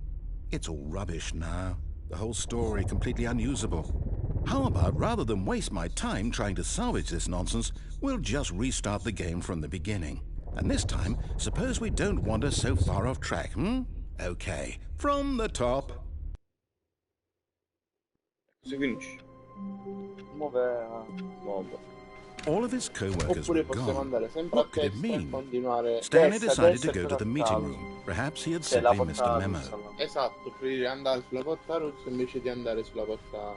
It's all rubbish now. The whole story completely unusable. How about, rather than waste my time trying to salvage this nonsense, we'll just restart the game from the beginning. And this time, suppose we don't wander so far off track, Okay, from the top. Si finisce. Muove. All of his co-workers were Oppure possiamo gone. andare sempre What a could it destra e mean? continuare. Stanley Destra, decided to destra go to per the meeting caso. room. Perhaps he had C'è la simply missed a porta memo. rossa là. Esatto, preferire andare sulla porta rossa invece di andare sulla porta...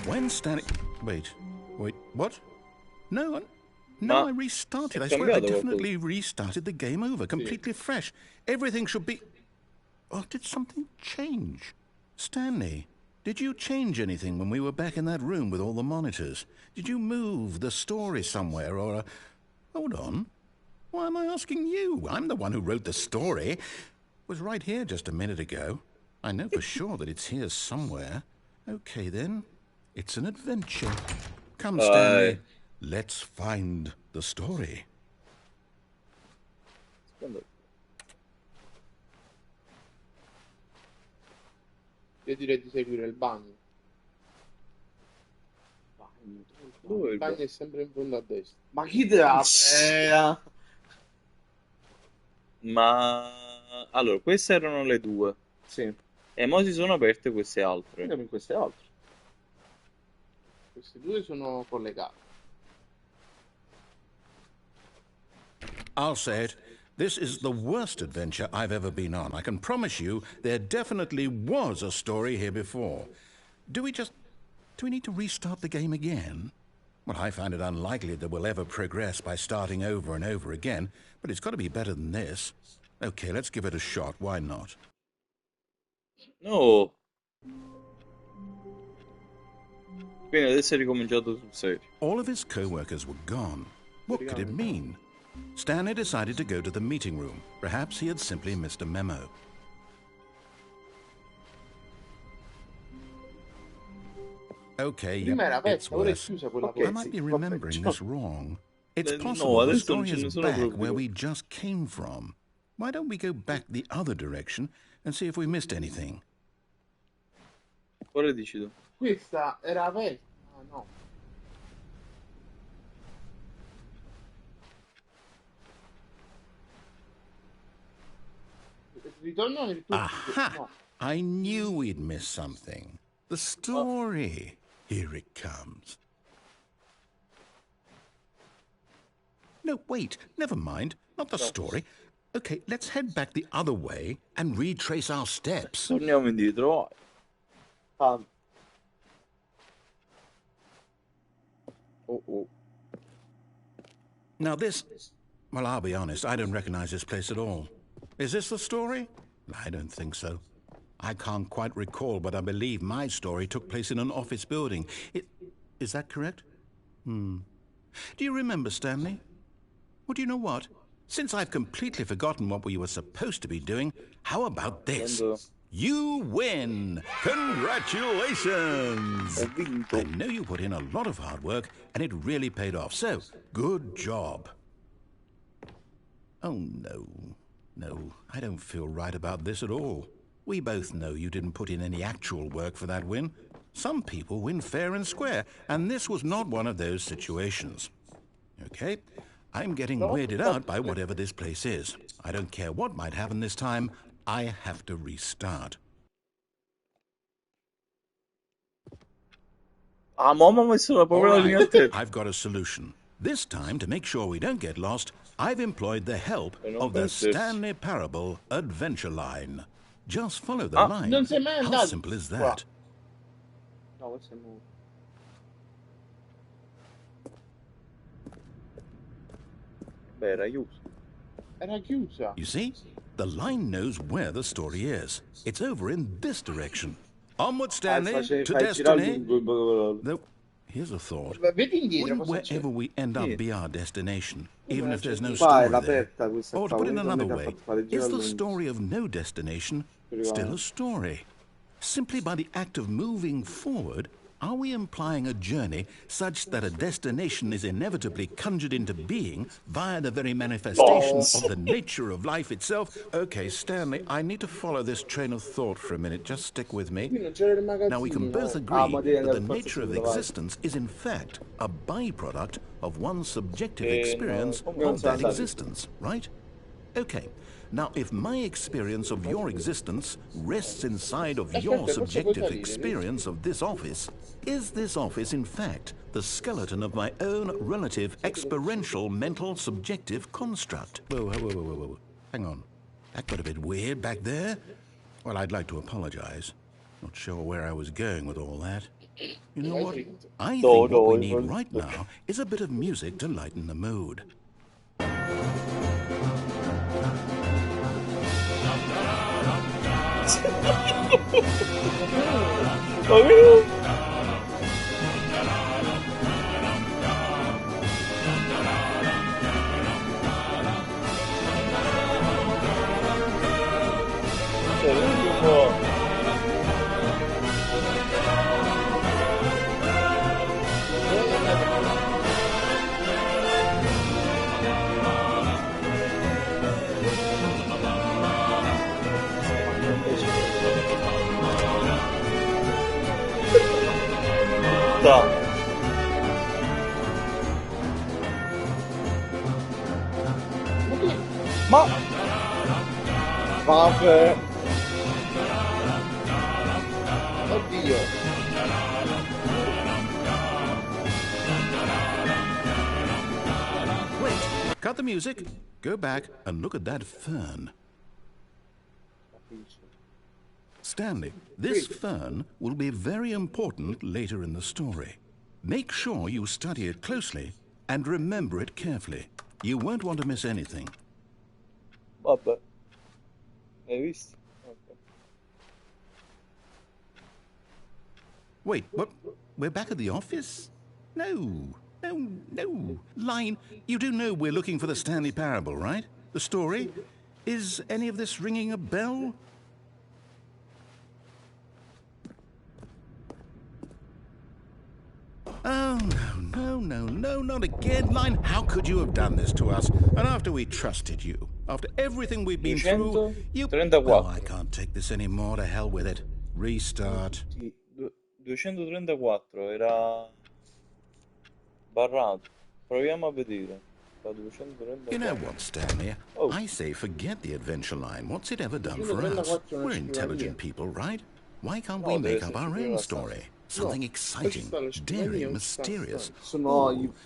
When Stanley... Wait, what? No, Ma I restarted. è I swear I cambiato definitely restarted the game over, completely fresh. Everything should be... Oh, did something change? Stanley, did you change anything when we were back in that room with all the monitors? Did you move the story somewhere or... Hold on. Why am I asking you? I'm the one who wrote the story. It was right here just a minute ago. I know for sure that it's here somewhere. Okay, then. It's an adventure. Come, Stanley. Let's find the story. Io direi di seguire il bagno. Dove Il bagno è sempre in fondo a destra. Ma chi te la Ma allora, queste erano le due. Sì, E mo si sono aperte queste altre. andiamo in queste altre. Queste due sono collegate. I'll say it. This is the worst adventure I've ever been on. I can promise you there definitely was a story here before. Do we need to restart the game again? Well, I find it unlikely that we'll ever progress by starting over and over again, but it's got to be better than this. Okay, let's give it a shot. Why not? No. Quindi adesso è ricominciato sul serio. All of his co-workers were gone. What could it mean? Stanley decided to go to the meeting room. Perhaps he had simply missed a memo. Okay, Prima era it's aperta, ora è worse. chiusa quella Ok, porta. I might be sì, remembering vabbè, this wrong. It's No, possible the adesso non story ce ne is sono back proprio. where we just came from. Why don't we go back the other direction and see if we missed anything? Ora dici tu. Questa era aperta. Ah, no. Ritorno nel tuo... Aha! No. I knew we'd miss something. The story. Here it comes. No, wait. Never mind. Not the story. Okay, let's head back the other way and retrace our steps. Torniamo indietro. Ah, Oh. Now this... Well, I'll be honest. I don't recognize this place at all. Is this the story? I don't think so. I can't quite recall, but I believe my story took place in an office building. Is that correct? Do you remember, Stanley? Well, do you know what? Since I've completely forgotten what we were supposed to be doing, how about this? You win! Congratulations! Ho vinto. I know you put in a lot of hard work, and it really paid off, so good job. Oh, no. No, I don't feel right about this at all. We both know you didn't put in any actual work for that win. Some people win fair and square, and this was not one of those situations. Okay, I'm getting weirded out by whatever this place is. I don't care what might happen this time. I have to restart. Ah, mamma messo la povera linea a te. I've got a solution. This time, to make sure we don't get lost, I've employed the help of the Stanley Parable Adventure Line. Just follow the line. Non sei mai How andato simple is qua. that? No, questo è nuovo. Beh, era chiuso. Era chiusa. You see? The line knows where the story is. It's over in this direction. Onward, Stanley, to destiny. Though, here's a thought. Vedi indietro Wouldn't cosa c'è. wherever we end up be our destination, even if there's no story there? Or to put it another way, is the story of no destination still a story? Simply by the act of moving forward, are we implying a journey such that a destination is inevitably conjured into being via the very manifestation of the nature of life itself? Okay, Stanley, I need to follow this train of thought for a minute. Just stick with me. Now, we can both agree that the nature of existence is in fact a byproduct of one's subjective experience of that existence, right? Okay. Now, if my experience of your existence rests inside of your subjective experience of this office, is this office, in fact, the skeleton of my own relative experiential mental subjective construct? Whoa. Hang on. That got a bit weird back there. Well, I'd like to apologize. Not sure where I was going with all that. You know what? I think what we need right now is a bit of music to lighten the mood. Ma Vabbè. Oddio. Wait, cut the music, go back and look at that fern. Stanley, this fern will be very important later in the story. Make sure you study it closely and remember it carefully. You won't want to miss anything. vabbè. Hai visto? Okay. Wait, what? We're back at the office? No. Line, you do know we're looking for the Stanley Parable, right? The story? Is any of this ringing a bell? Oh, no, not again, Line. How could you have done this to us? And after we trusted you, after everything we've been through, you... 234. Oh, I can't take this anymore. To hell with it. Restart. 234 era barrato. Proviamo a vedere. You know what, Stanley? Oh. I say forget the adventure line. What's it ever done for us? We're intelligent people, right? Why can't we make up our own story? Something exciting, daring, mysterious.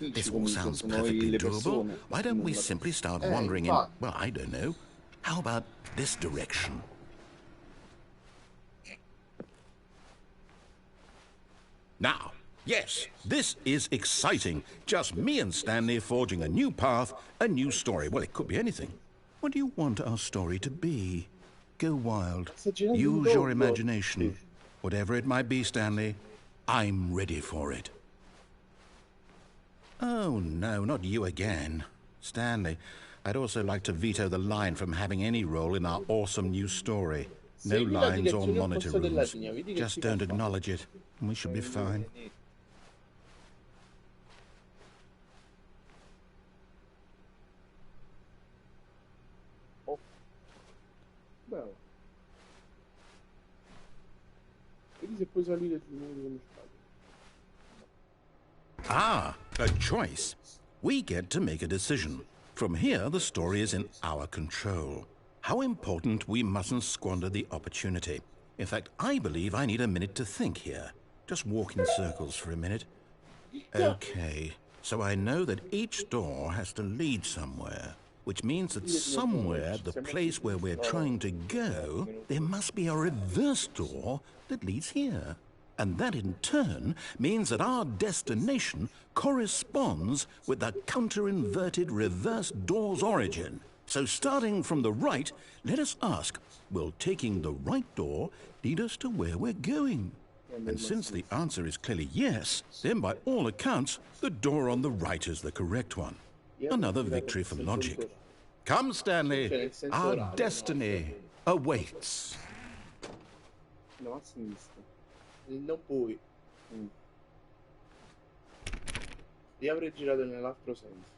This all sounds perfectly doable. Why don't we simply start wandering in, well, I don't know. How about this direction? Now, yes, this is exciting. Just me and Stanley forging a new path, a new story. Well, it could be anything. What do you want our story to be? Go wild. Use your imagination. Whatever it might be, Stanley, I'm ready for it. Oh, no, not you again. Stanley, I'd also like to veto the line from having any role in our awesome new story. No lines or monitor rooms. Just don't acknowledge it, and we should be fine. se puoi salire sul muro dello spazio. Ah, a choice. We get to make a decision. From here, the story is in our control. How important we mustn't squander the opportunity. In fact, I believe I need a minute to think here. Just walk in circles for a minute. Okay, so I know that each door has to lead somewhere, which means that somewhere at the place where we're trying to go, there must be a reverse door that leads here. And that in turn means that our destination corresponds with the counter-inverted reverse door's origin. So starting from the right, let us ask, will taking the right door lead us to where we're going? And since the answer is clearly yes, then by all accounts, the door on the right is the correct one. Another victory for logic. Come, Stanley, our destiny awaits. No, a sinistra. Non puoi. Io avrei girato nell'altro senso.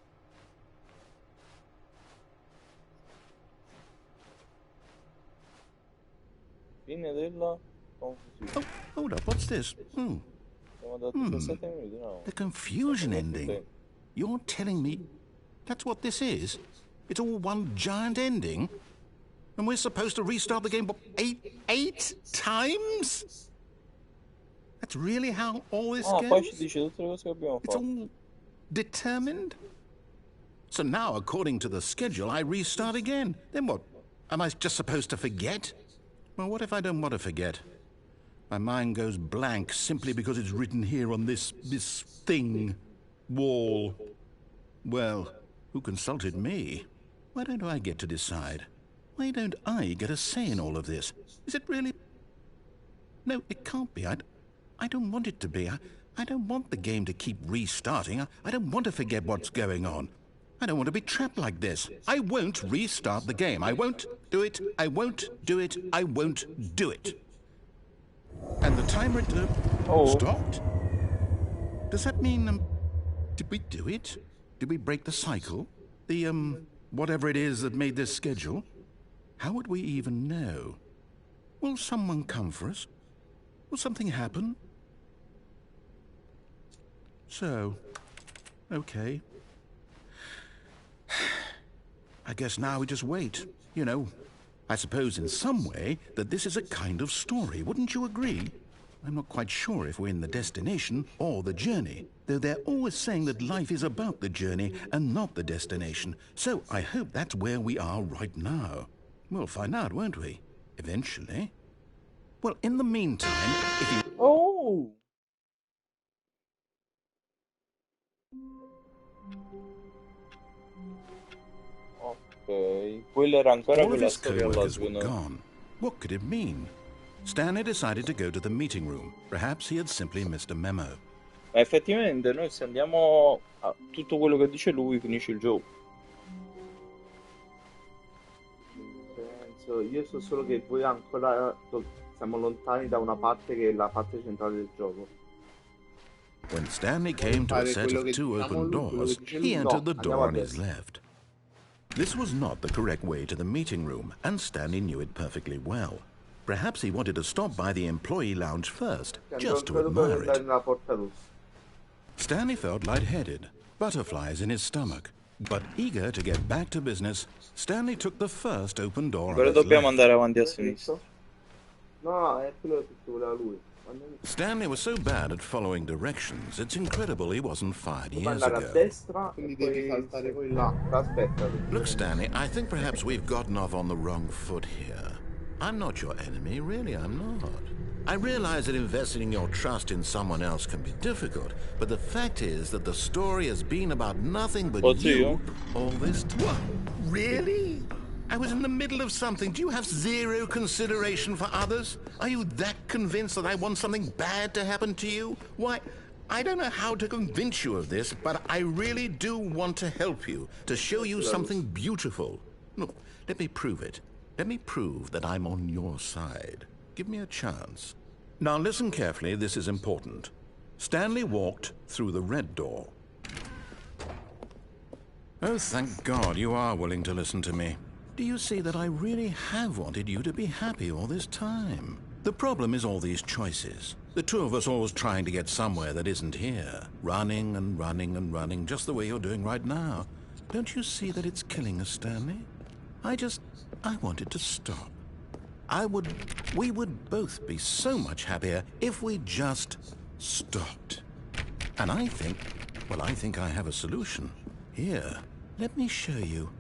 Fine della confusione. Oh, hold up, what's this? Siamo da 17 minuti, no? The confusion ending. You're telling me that's what this is? It's all one giant ending? And we're supposed to restart the game eight times? That's really how all this Poi ci goes? dice tutte le cose che abbiamo It's fatto. all determined? So now, according to the schedule, I restart again. Then what? Am I just supposed to forget? Well, what if I don't want to forget? My mind goes blank simply because it's written here on this thing, wall. Well, who consulted me? Why don't I get to decide? Why don't I get a say in all of this? Is it really? No, it can't be. I don't want it to be. I don't want the game to keep restarting. I don't want to forget what's going on. I don't want to be trapped like this. I won't restart the game. I won't do it. I won't do it. I won't do it. And the timer stopped? Does that mean, did we do it? Did we break the cycle? The, whatever it is that made this schedule? How would we even know? Will someone come for us? Will something happen? So, okay. I guess now we just wait. You know, I suppose in some way that this is a kind of story, wouldn't you agree? I'm not quite sure if we're in the destination or the journey, though they're always saying that life is about the journey and not the destination. So I hope that's where we are right now. We'll find out, won't we? Eventually. Well, in the meantime, if you... Oh! Ok, quella era ancora all of quella his storia co-workers were all'asino. gone. What could it mean? Stanley decided to go to the meeting room. Perhaps he had simply missed a memo. Ma effettivamente noi se andiamo a tutto quello che dice lui finisce il gioco. Penso, io so solo che voi ancora siamo lontani da una parte che è la parte centrale del gioco. When Stanley came to a set of two open doors, he entered the door on his left. This was not the correct way to the meeting room, and Stanley knew it perfectly well. Perhaps he wanted to stop by the employee lounge first, just to admire it. Stanley felt lightheaded, butterflies in his stomach. But eager to get back to business, Stanley took the first open door on Però his dobbiamo left. andare avanti a sinistra. No, è quello che voleva lui. Stanley was so bad at following directions, it's incredible he wasn't fired Puoi years andare a ago. destra e Quindi poi devi saltare poi là. là. Aspetta. Look, Stanley, I think perhaps we've gotten off on the wrong foot here. I'm not your enemy, really, I'm not. I realize that investing your trust in someone else can be difficult, but the fact is that the story has been about nothing but you all this time. Really? I was in the middle of something. Do you have zero consideration for others? Are you that convinced that I want something bad to happen to you? Why, I don't know how to convince you of this, but I really do want to help you, to show you something beautiful. Look, let me prove it. Let me prove that I'm on your side. Give me a chance. Now listen carefully, this is important. Stanley walked through the red door. Oh, thank God you are willing to listen to me. Do you see that I really have wanted you to be happy all this time? The problem is all these choices. The two of us always trying to get somewhere that isn't here. Running and running and running, just the way you're doing right now. Don't you see that it's killing us, Stanley? I wanted to stop. We would both be so much happier if we just stopped. And I think I have a solution. Here, let me show you.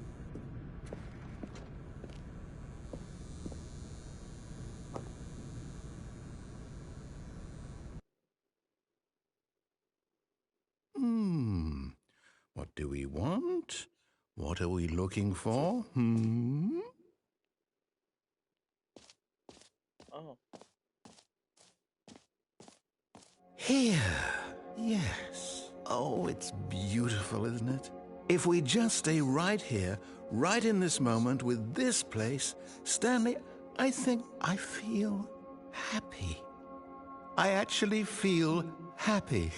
What do we want? What are we looking for? Oh. Here. Yes. Oh, it's beautiful, isn't it? If we just stay right here, right in this moment with this place, Stanley, I think I feel happy. I actually feel happy.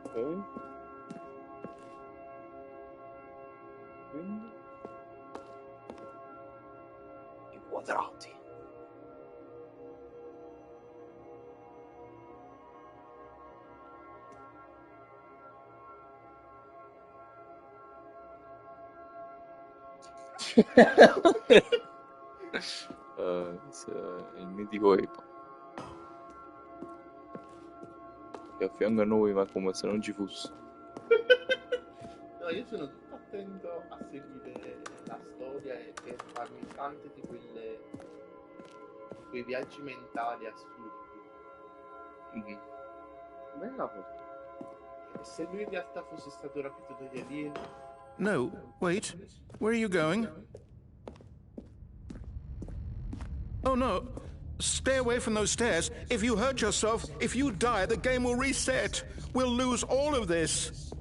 Ok. Quindi i quadrati. Questo è il mitico Epo che a fianco a noi, ma come se non ci fosse. No, io sono tutto attento a seguire la storia e per farmi tante di quei viaggi mentali assurdi. Bella foto. E se lui in realtà fosse stato rapito dagli alieni? No, wait. Where are you going? Oh, no. Stay away from those stairs. If you hurt yourself, if you die, the game will reset. We'll lose all of this.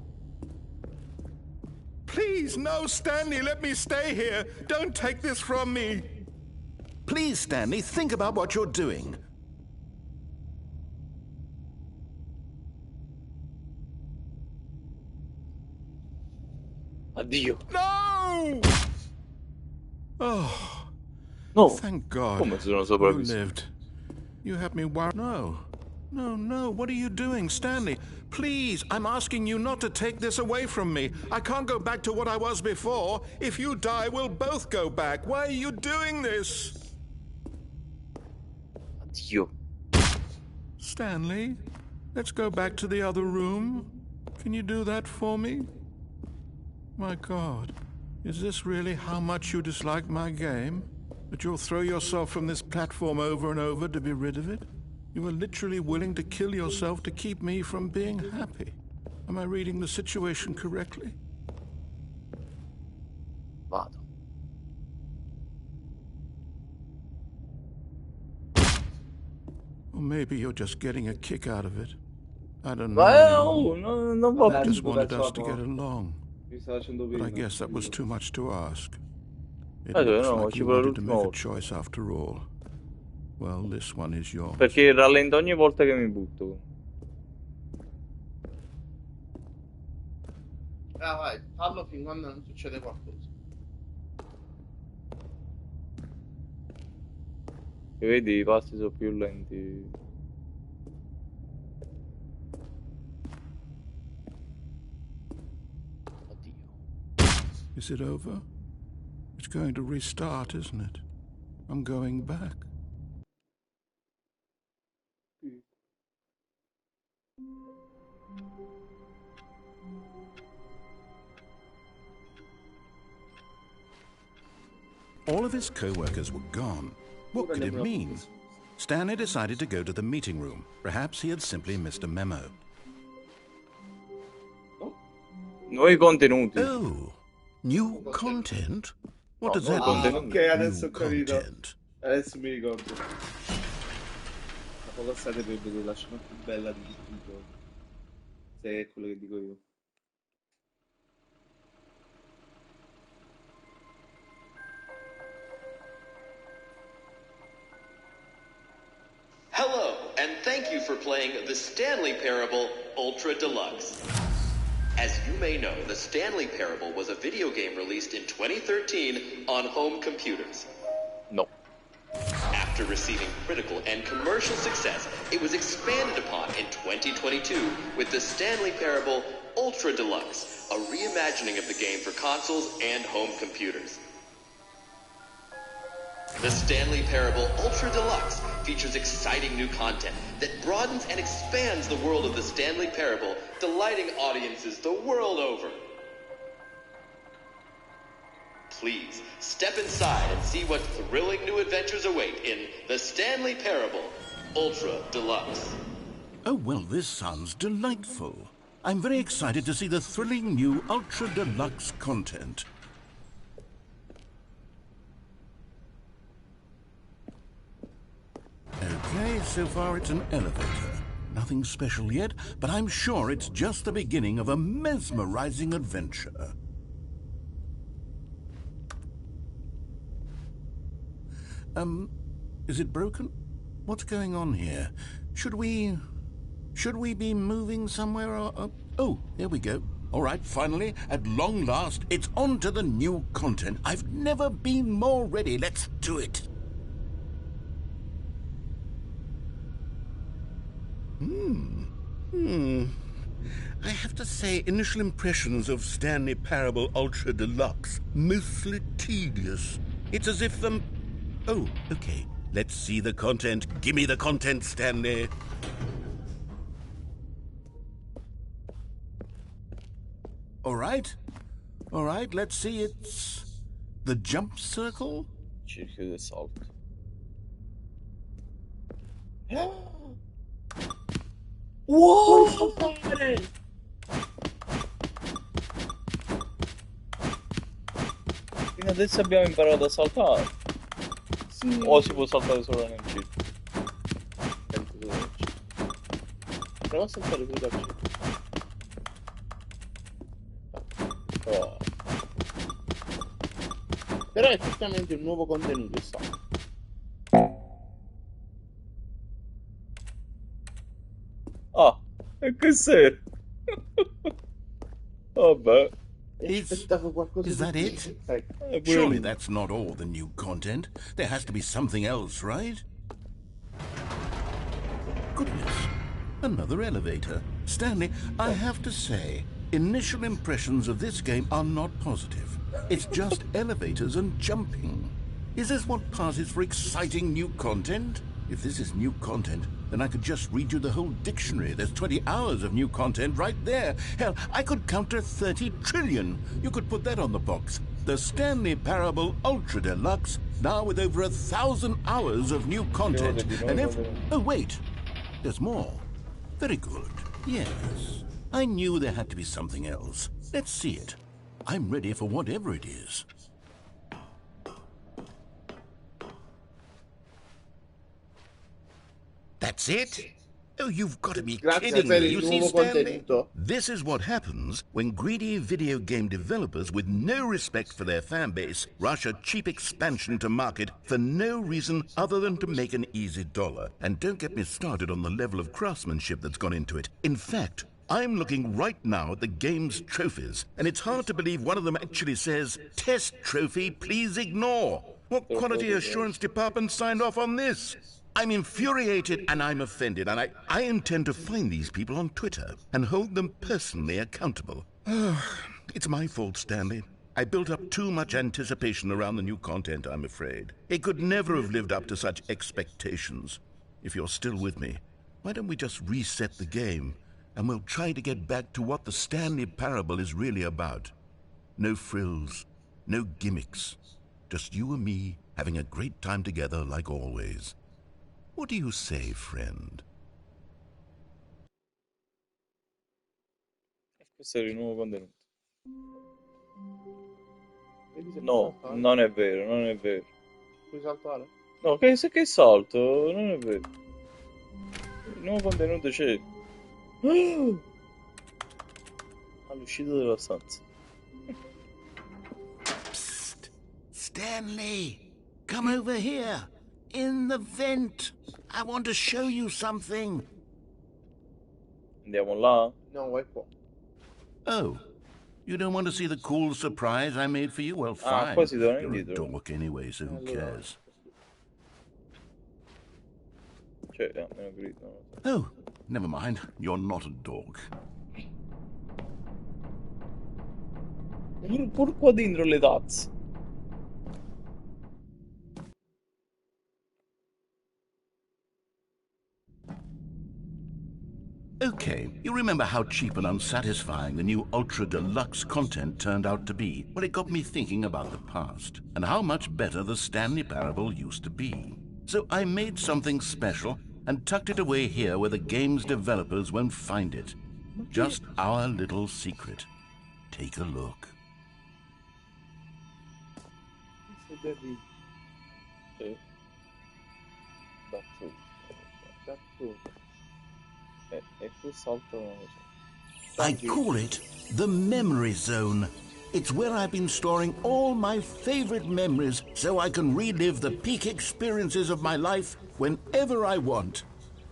Please, no, Stanley, let me stay here. Don't take this from me. Please, Stanley, think about what you're doing. Addio. No! Oh. No. Thank God. Come sono You sopravvissuto? lived. You had me worried. No. No. What are you doing, Stanley? Please, I'm asking you not to take this away from me. I can't go back to what I was before. If you die, we'll both go back. Why are you doing this? Addio. Stanley, let's go back to the other room. Can you do that for me? My God, is this really how much you dislike my game? That you'll throw yourself from this platform over and over to be rid of it? You are literally willing to kill yourself to keep me from being happy. Am I reading the situation correctly? Vado. Or maybe you're just getting a kick out of it. I don't Ma know. non va I più. just wanted us to get along. Mi sta facendo But I bene. guess that was too much to ask. It No, looks like ci you vuole wanted to l'ultima make a volta. choice after all. Well, this one is yours. Perché rallenta ogni volta che mi butto. Ah, vai, fallo fin quando non succede qualcosa. E vedi, i passi sono più lenti. Oddio. Is it over? It's going to restart, isn't it? I'm going back. All of his co-workers were gone. What could it mean? Stanley decided to go to the meeting room. Perhaps he had simply missed a memo. Nuovi contenuti. Oh, new content? What does that no, mean? Ok, adesso New ho capito. content. Adesso mi ricordo. La foto sarebbe la scena più bella di tutti i giochi. Se è quello che dico io. Hello, and thank you for playing the Stanley Parable Ultra Deluxe. As you may know, the Stanley Parable was a video game released in 2013 on home computers. No. After receiving critical and commercial success, it was expanded upon in 2022 with the Stanley Parable Ultra Deluxe, a reimagining of the game for consoles and home computers. The Stanley Parable Ultra Deluxe features exciting new content that broadens and expands the world of the Stanley Parable, delighting audiences the world over. Please, step inside and see what thrilling new adventures await in the Stanley Parable Ultra Deluxe. Oh, well, this sounds delightful. I'm very excited to see the thrilling new Ultra Deluxe content. Okay, so far it's an elevator. Nothing special yet, but I'm sure it's just the beginning of a mesmerizing adventure. Is it broken? What's going on here? Should we be moving somewhere or... Oh, there we go. All right, finally, at long last, it's on to the new content. I've never been more ready. Let's do it. I have to say, initial impressions of Stanley Parable Ultra Deluxe, mostly tedious. It's as if Oh, okay. Let's see the content. Give me the content, Stanley. All right, let's see. It's the jump circle. Cerchio del salto. Wow! Fino adesso abbiamo imparato a saltare. Sì. O si può saltare solo nel circo? Prova a saltare pure dal circo. Oh. Però è effettivamente un nuovo contenuto, sta. Ah, e che sei? Vabbè. Aspettavo qualcosa Is di that più. it? Ecco. Surely that's not all the new content. There has to be something else, right? Goodness. Another elevator. Stanley, I have to say, initial impressions of this game are not positive. It's just elevators and jumping. Is this what passes for exciting new content? If this is new content, then I could just read you the whole dictionary. There's 20 hours of new content right there. Hell, I could count to 30 trillion. You could put that on the box. The Stanley Parable Ultra Deluxe, now with over 1,000 hours of new content. And oh, wait. There's more. Very good. Yes. I knew there had to be something else. Let's see it. I'm ready for whatever it is. That's it? Oh, you've got to be Grazie kidding per me. il You see, nuovo Stanley? contenuto. This is what happens when greedy video game developers with no respect for their fan base rush a cheap expansion to market for no reason other than to make an easy dollar. And don't get me started on the level of craftsmanship that's gone into it. In fact, I'm looking right now at the game's trophies, and it's hard to believe one of them actually says, "Test trophy, please ignore." What quality assurance department signed off on this? I'm infuriated and I'm offended, and I intend to find these people on Twitter and hold them personally accountable. It's my fault, Stanley. I built up too much anticipation around the new content, I'm afraid. It could never have lived up to such expectations. If you're still with me, why don't we just reset the game, and we'll try to get back to what the Stanley Parable is really about. No frills, no gimmicks. Just you and me having a great time together like always. What do you say, friend? Questo era il nuovo contenuto. Vedi se puoi No, saltare? non è vero, non è vero. Puoi saltare? No, che salto? Non è vero. Il nuovo contenuto c'è. All'uscita della stanza. Psst! Stanley! Come over here! In the vent! I want to show you something! Andiamo là? No, vai qua. Oh, you don't want to see the cool surprise I made for you? Well, Ah, poi fine. si torna You're a indietro. dork anyway, so who Allora, cares? Cioè, almeno credo, non lo so. Oh, never mind. You're not a dork. Pur qua dentro le tazze. Okay, you remember how cheap and unsatisfying the new Ultra Deluxe content turned out to be? Well, it got me thinking about the past, and how much better the Stanley Parable used to be. So I made something special and tucked it away here where the game's developers won't find it. Just our little secret. Take a look. Sì. Da tutto. E quest'altro non lo so. I call it the Memory Zone. It's where I've been storing all my favorite memories so I can relive the peak experiences of my life whenever I want.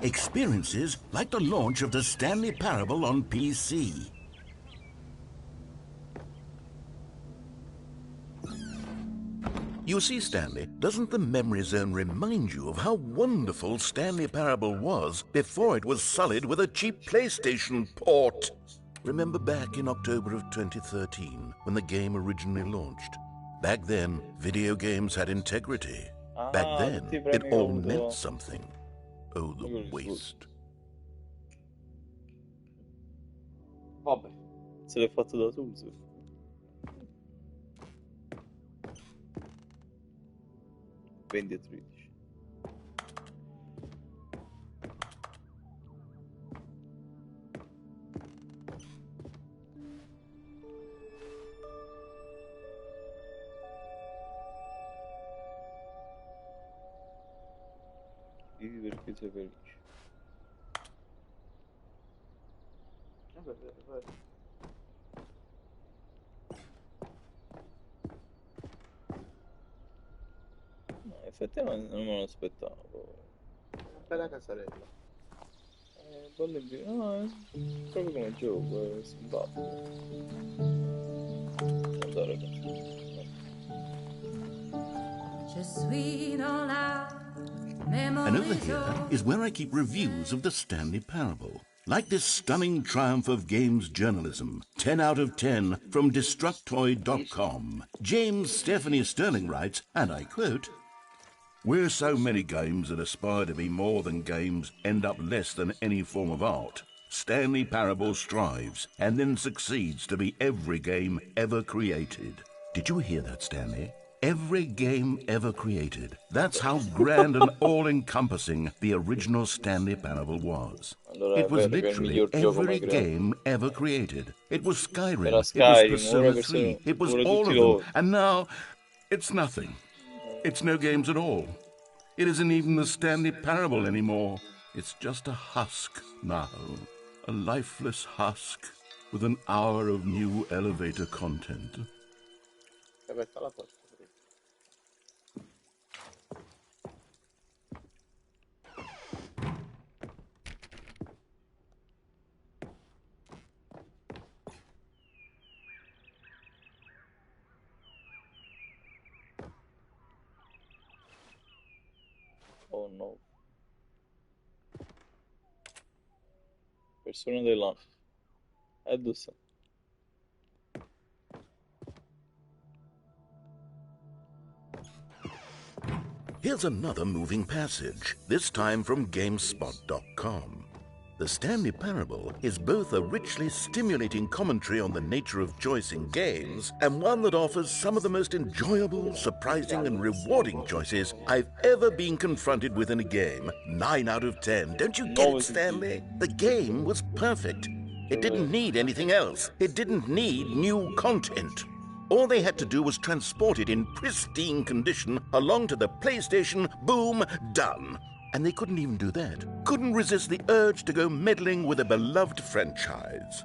Experiences like the launch of the Stanley Parable on PC. You see, Stanley, doesn't the Memory Zone remind you of how wonderful Stanley Parable was before it was sullied with a cheap PlayStation port? Remember back in October of 2013, when the game originally launched? Back then, video games had integrity. Back then, tutti i it premi che ho all avuto. meant something. Oh, the Quello waste. Vabbè. Se l'è fatto da solo. 20 e 13. Vivi perché sei felice. vabbè. No, effettivamente non me lo aspettavo. Una bella casarella. Bello no, è proprio come gioco, è simpatico. Andare così. And over here is where I keep reviews of the Stanley Parable. Like this stunning triumph of games journalism, 10 out of 10 from Destructoid.com. James Stephanie Sterling writes, and I quote, "Where so many games that aspire to be more than games end up less than any form of art, Stanley Parable strives and then succeeds to be every game ever created." Did you hear that, Stanley? Every game ever created. That's how grand and all-encompassing the original Stanley Parable was. Allora It è was vero che è il literally miglior gioco mai every creato. game ever created. It was Skyrim, Era it was Skyrim, ora Persona 3, it was ora all tutti of lo... them, and now it's nothing. It's no games at all. It isn't even the Stanley Parable anymore. It's just a husk now. A lifeless husk with an hour of new elevator content. Aperta la porta. Oh no. Persona dell'anno. Dove sta? Here's another moving passage, this time from GameSpot.com. The Stanley Parable is both a richly stimulating commentary on the nature of choice in games and one that offers some of the most enjoyable, surprising, and rewarding choices I've ever been confronted with in a game. 9 out of 10. Don't you get it, Stanley? The game was perfect. It didn't need anything else. It didn't need new content. All they had to do was transport it in pristine condition along to the PlayStation, boom, done. And they couldn't even do that. Couldn't resist the urge to go meddling with a beloved franchise.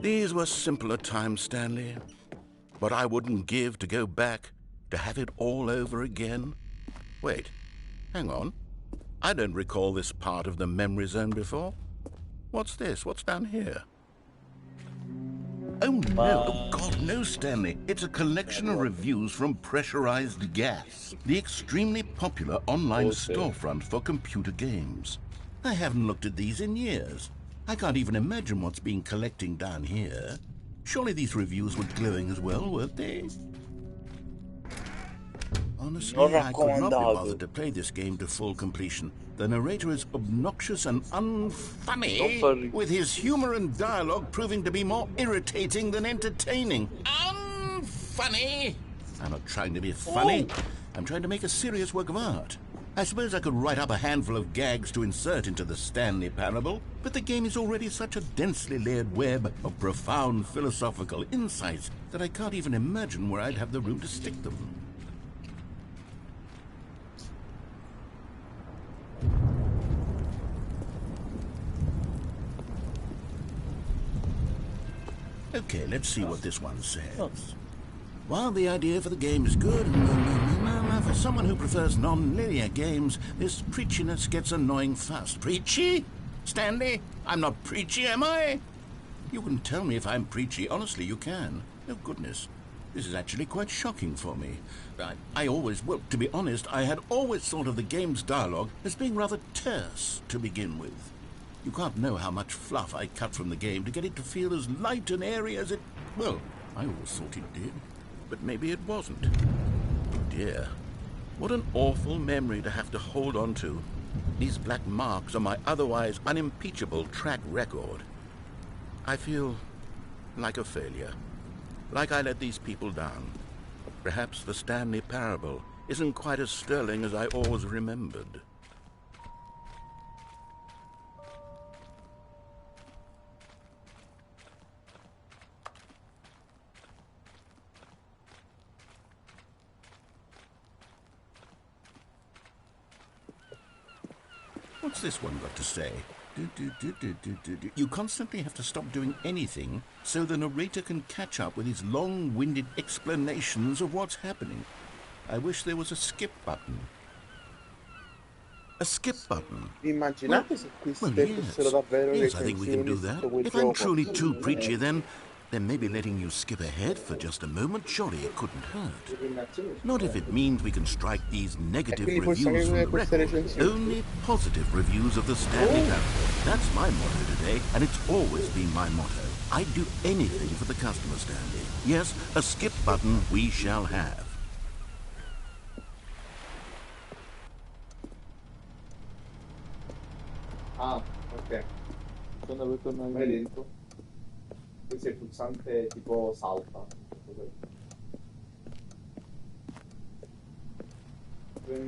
These were simpler times, Stanley. But I wouldn't give to go back, to have it all over again. Wait, hang on. I don't recall this part of the memory zone before. What's this? What's down here? Oh no, oh God, no, Stanley. It's a collection of reviews from Pressurized Gas, the extremely popular online storefront for computer games. I haven't looked at these in years. I can't even imagine what's been collecting down here. Surely these reviews were glowing as well, weren't they? Honestly, I could not be bothered to play this game to full completion. The narrator is obnoxious and unfunny, with his humor and dialogue proving to be more irritating than entertaining. Unfunny! I'm not trying to be funny. I'm trying to make a serious work of art. I suppose I could write up a handful of gags to insert into the Stanley Parable, but the game is already such a densely layered web of profound philosophical insights that I can't even imagine where I'd have the room to stick them. Okay, let's see what this one says. While the idea for the game is good, for someone who prefers non-linear games, this preachiness gets annoying fast. Preachy? Stanley? I'm not preachy, am I? You can tell me if I'm preachy. Honestly, you can. Oh, goodness. This is actually quite shocking for me. Well, to be honest, I had always thought of the game's dialogue as being rather terse to begin with. You can't know how much fluff I cut from the game to get it to feel as light and airy as it... Well, I always thought it did. But maybe it wasn't. Oh dear. What an awful memory to have to hold on to. These black marks are my otherwise unimpeachable track record. I feel like a failure. Like I let these people down. Perhaps the Stanley Parable isn't quite as sterling as I always remembered. What's this one got to say? You constantly have to stop doing anything so the narrator can catch up with his long-winded explanations of what's happening. I wish there was a skip button. A skip button? Immaginate se queste Yes, fossero davvero le I think we can do canzoni that. di quel If I'm gioco. truly too preachy, then maybe letting you skip ahead for just a moment, surely it couldn't hurt. Not if it means we can strike these negative quindi puoi reviews from scrivere the queste record. recensioni. Only positive reviews of the Stanley Parable. That's my motto today, and it's always been my motto. I'd do anything for the customer, Stanley. Yes, a skip button we shall have. Ah, ok. Quando vuoi tornare vai dentro. Questo è il pulsante tipo salta.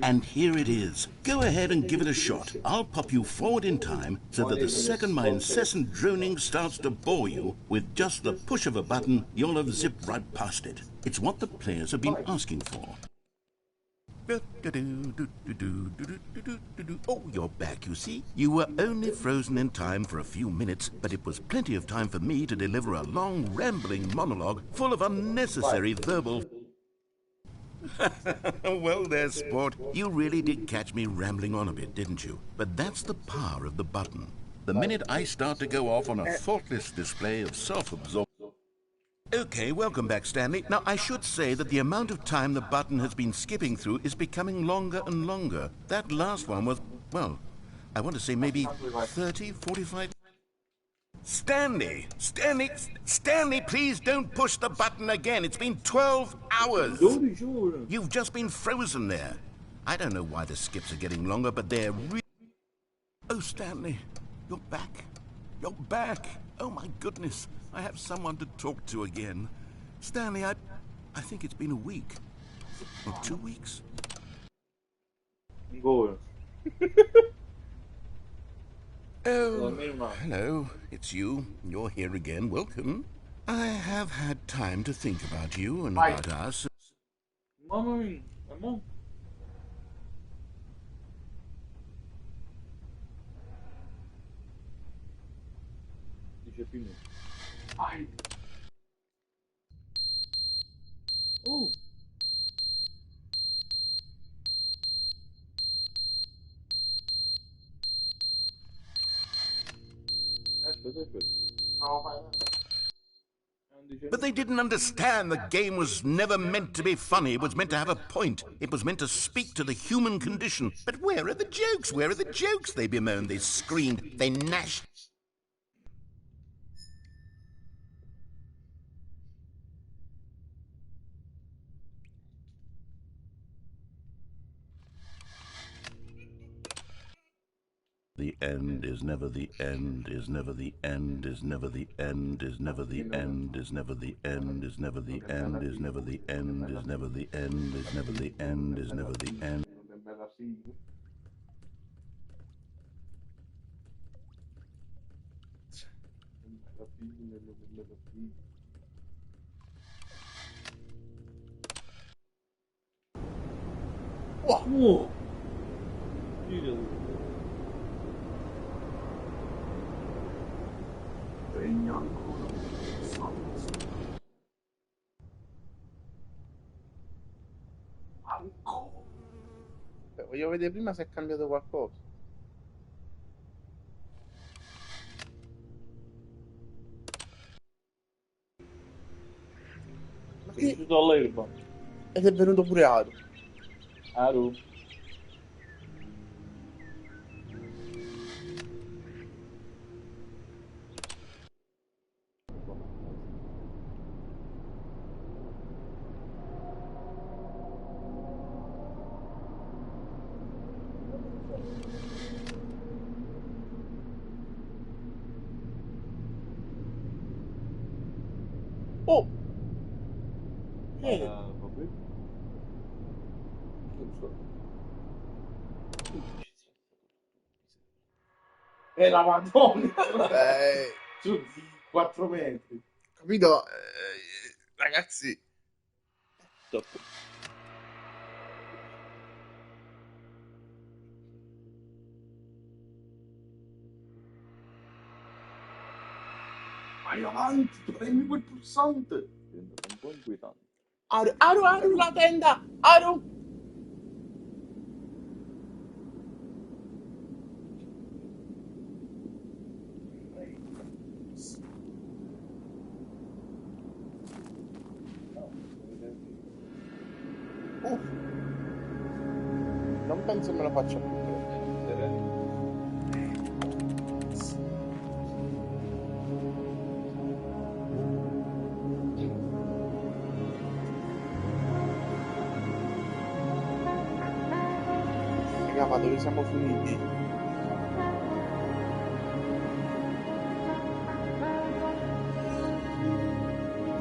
And here it is. Go ahead and give it a shot. I'll pop you forward in time so that the second my incessant droning starts to bore you, with just the push of a button, you'll have zipped right past it. It's what the players have been asking for. Oh, you're back, you see. You were only frozen in time for a few minutes, but it was plenty of time for me to deliver a long, rambling monologue full of unnecessary verbal... Well there, sport. You really did catch me rambling on a bit, didn't you? But that's the power of the button. The minute I start to go off on a thoughtless display of self-absorption... Okay, welcome back, Stanley. Now, I should say that the amount of time the button has been skipping through is becoming longer and longer. That last one was, well, I want to say maybe 30, 45... Stanley, please don't push the button again. It's been 12 hours. You've just been frozen there. I don't know why the skips are getting longer, but they're really... Oh, Stanley, you're back. You're back. Oh, my goodness. I have someone to talk to again. Stanley, I think it's been a week. Or 2 weeks. Go. Oh, hello. It's you. You're here again. Welcome. I have had time to think about you and about us. Mamma mia, amore. c'è più niente. Vai. Aspetta. No, vai. But they didn't understand the game was never meant to be funny. It was meant to have a point. It was meant to speak to the human condition. But where are the jokes? Where are the jokes? They bemoaned, they screamed, they gnashed. The end is never the end, is never the end, is never the end, is never the end, is never the end, is never the end, is never the end, is never the end, is never the end, is never the end. Wow. Voglio vedere prima se è cambiato qualcosa. Ma È che... uscito all'erba. Ed è venuto pure Aro. Aro. Oh! Vabbè. È la Madonna. Eh, Su 4 metri. capito? Ragazzi, Troppo. Vai avanti, premi quel pulsante. Diventa un po' inquietante. Aro, la tenda! Aro! Non penso me lo faccia più. Raga, ma dove siamo finiti?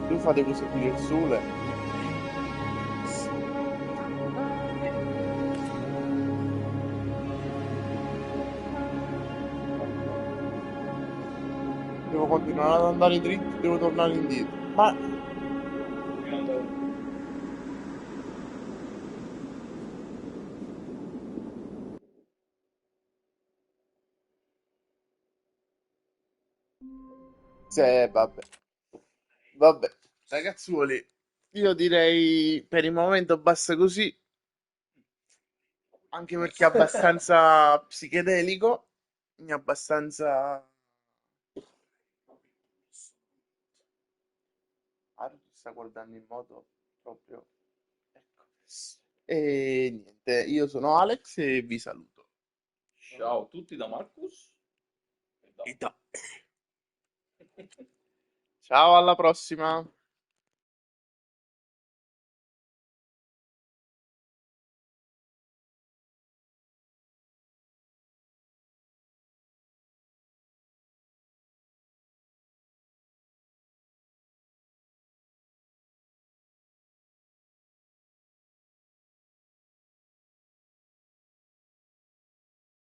Tu fate così qui il sole. Devo continuare ad andare dritto, devo tornare indietro. Ma se vabbè. Vabbè, ragazzuoli, io direi per il momento basta così, anche perché è abbastanza psichedelico, è abbastanza... Ah, ti sta guardando in modo proprio... Ecco. E niente, io sono Alex e vi saluto. Ciao a tutti da Marcus. Ciao, alla prossima!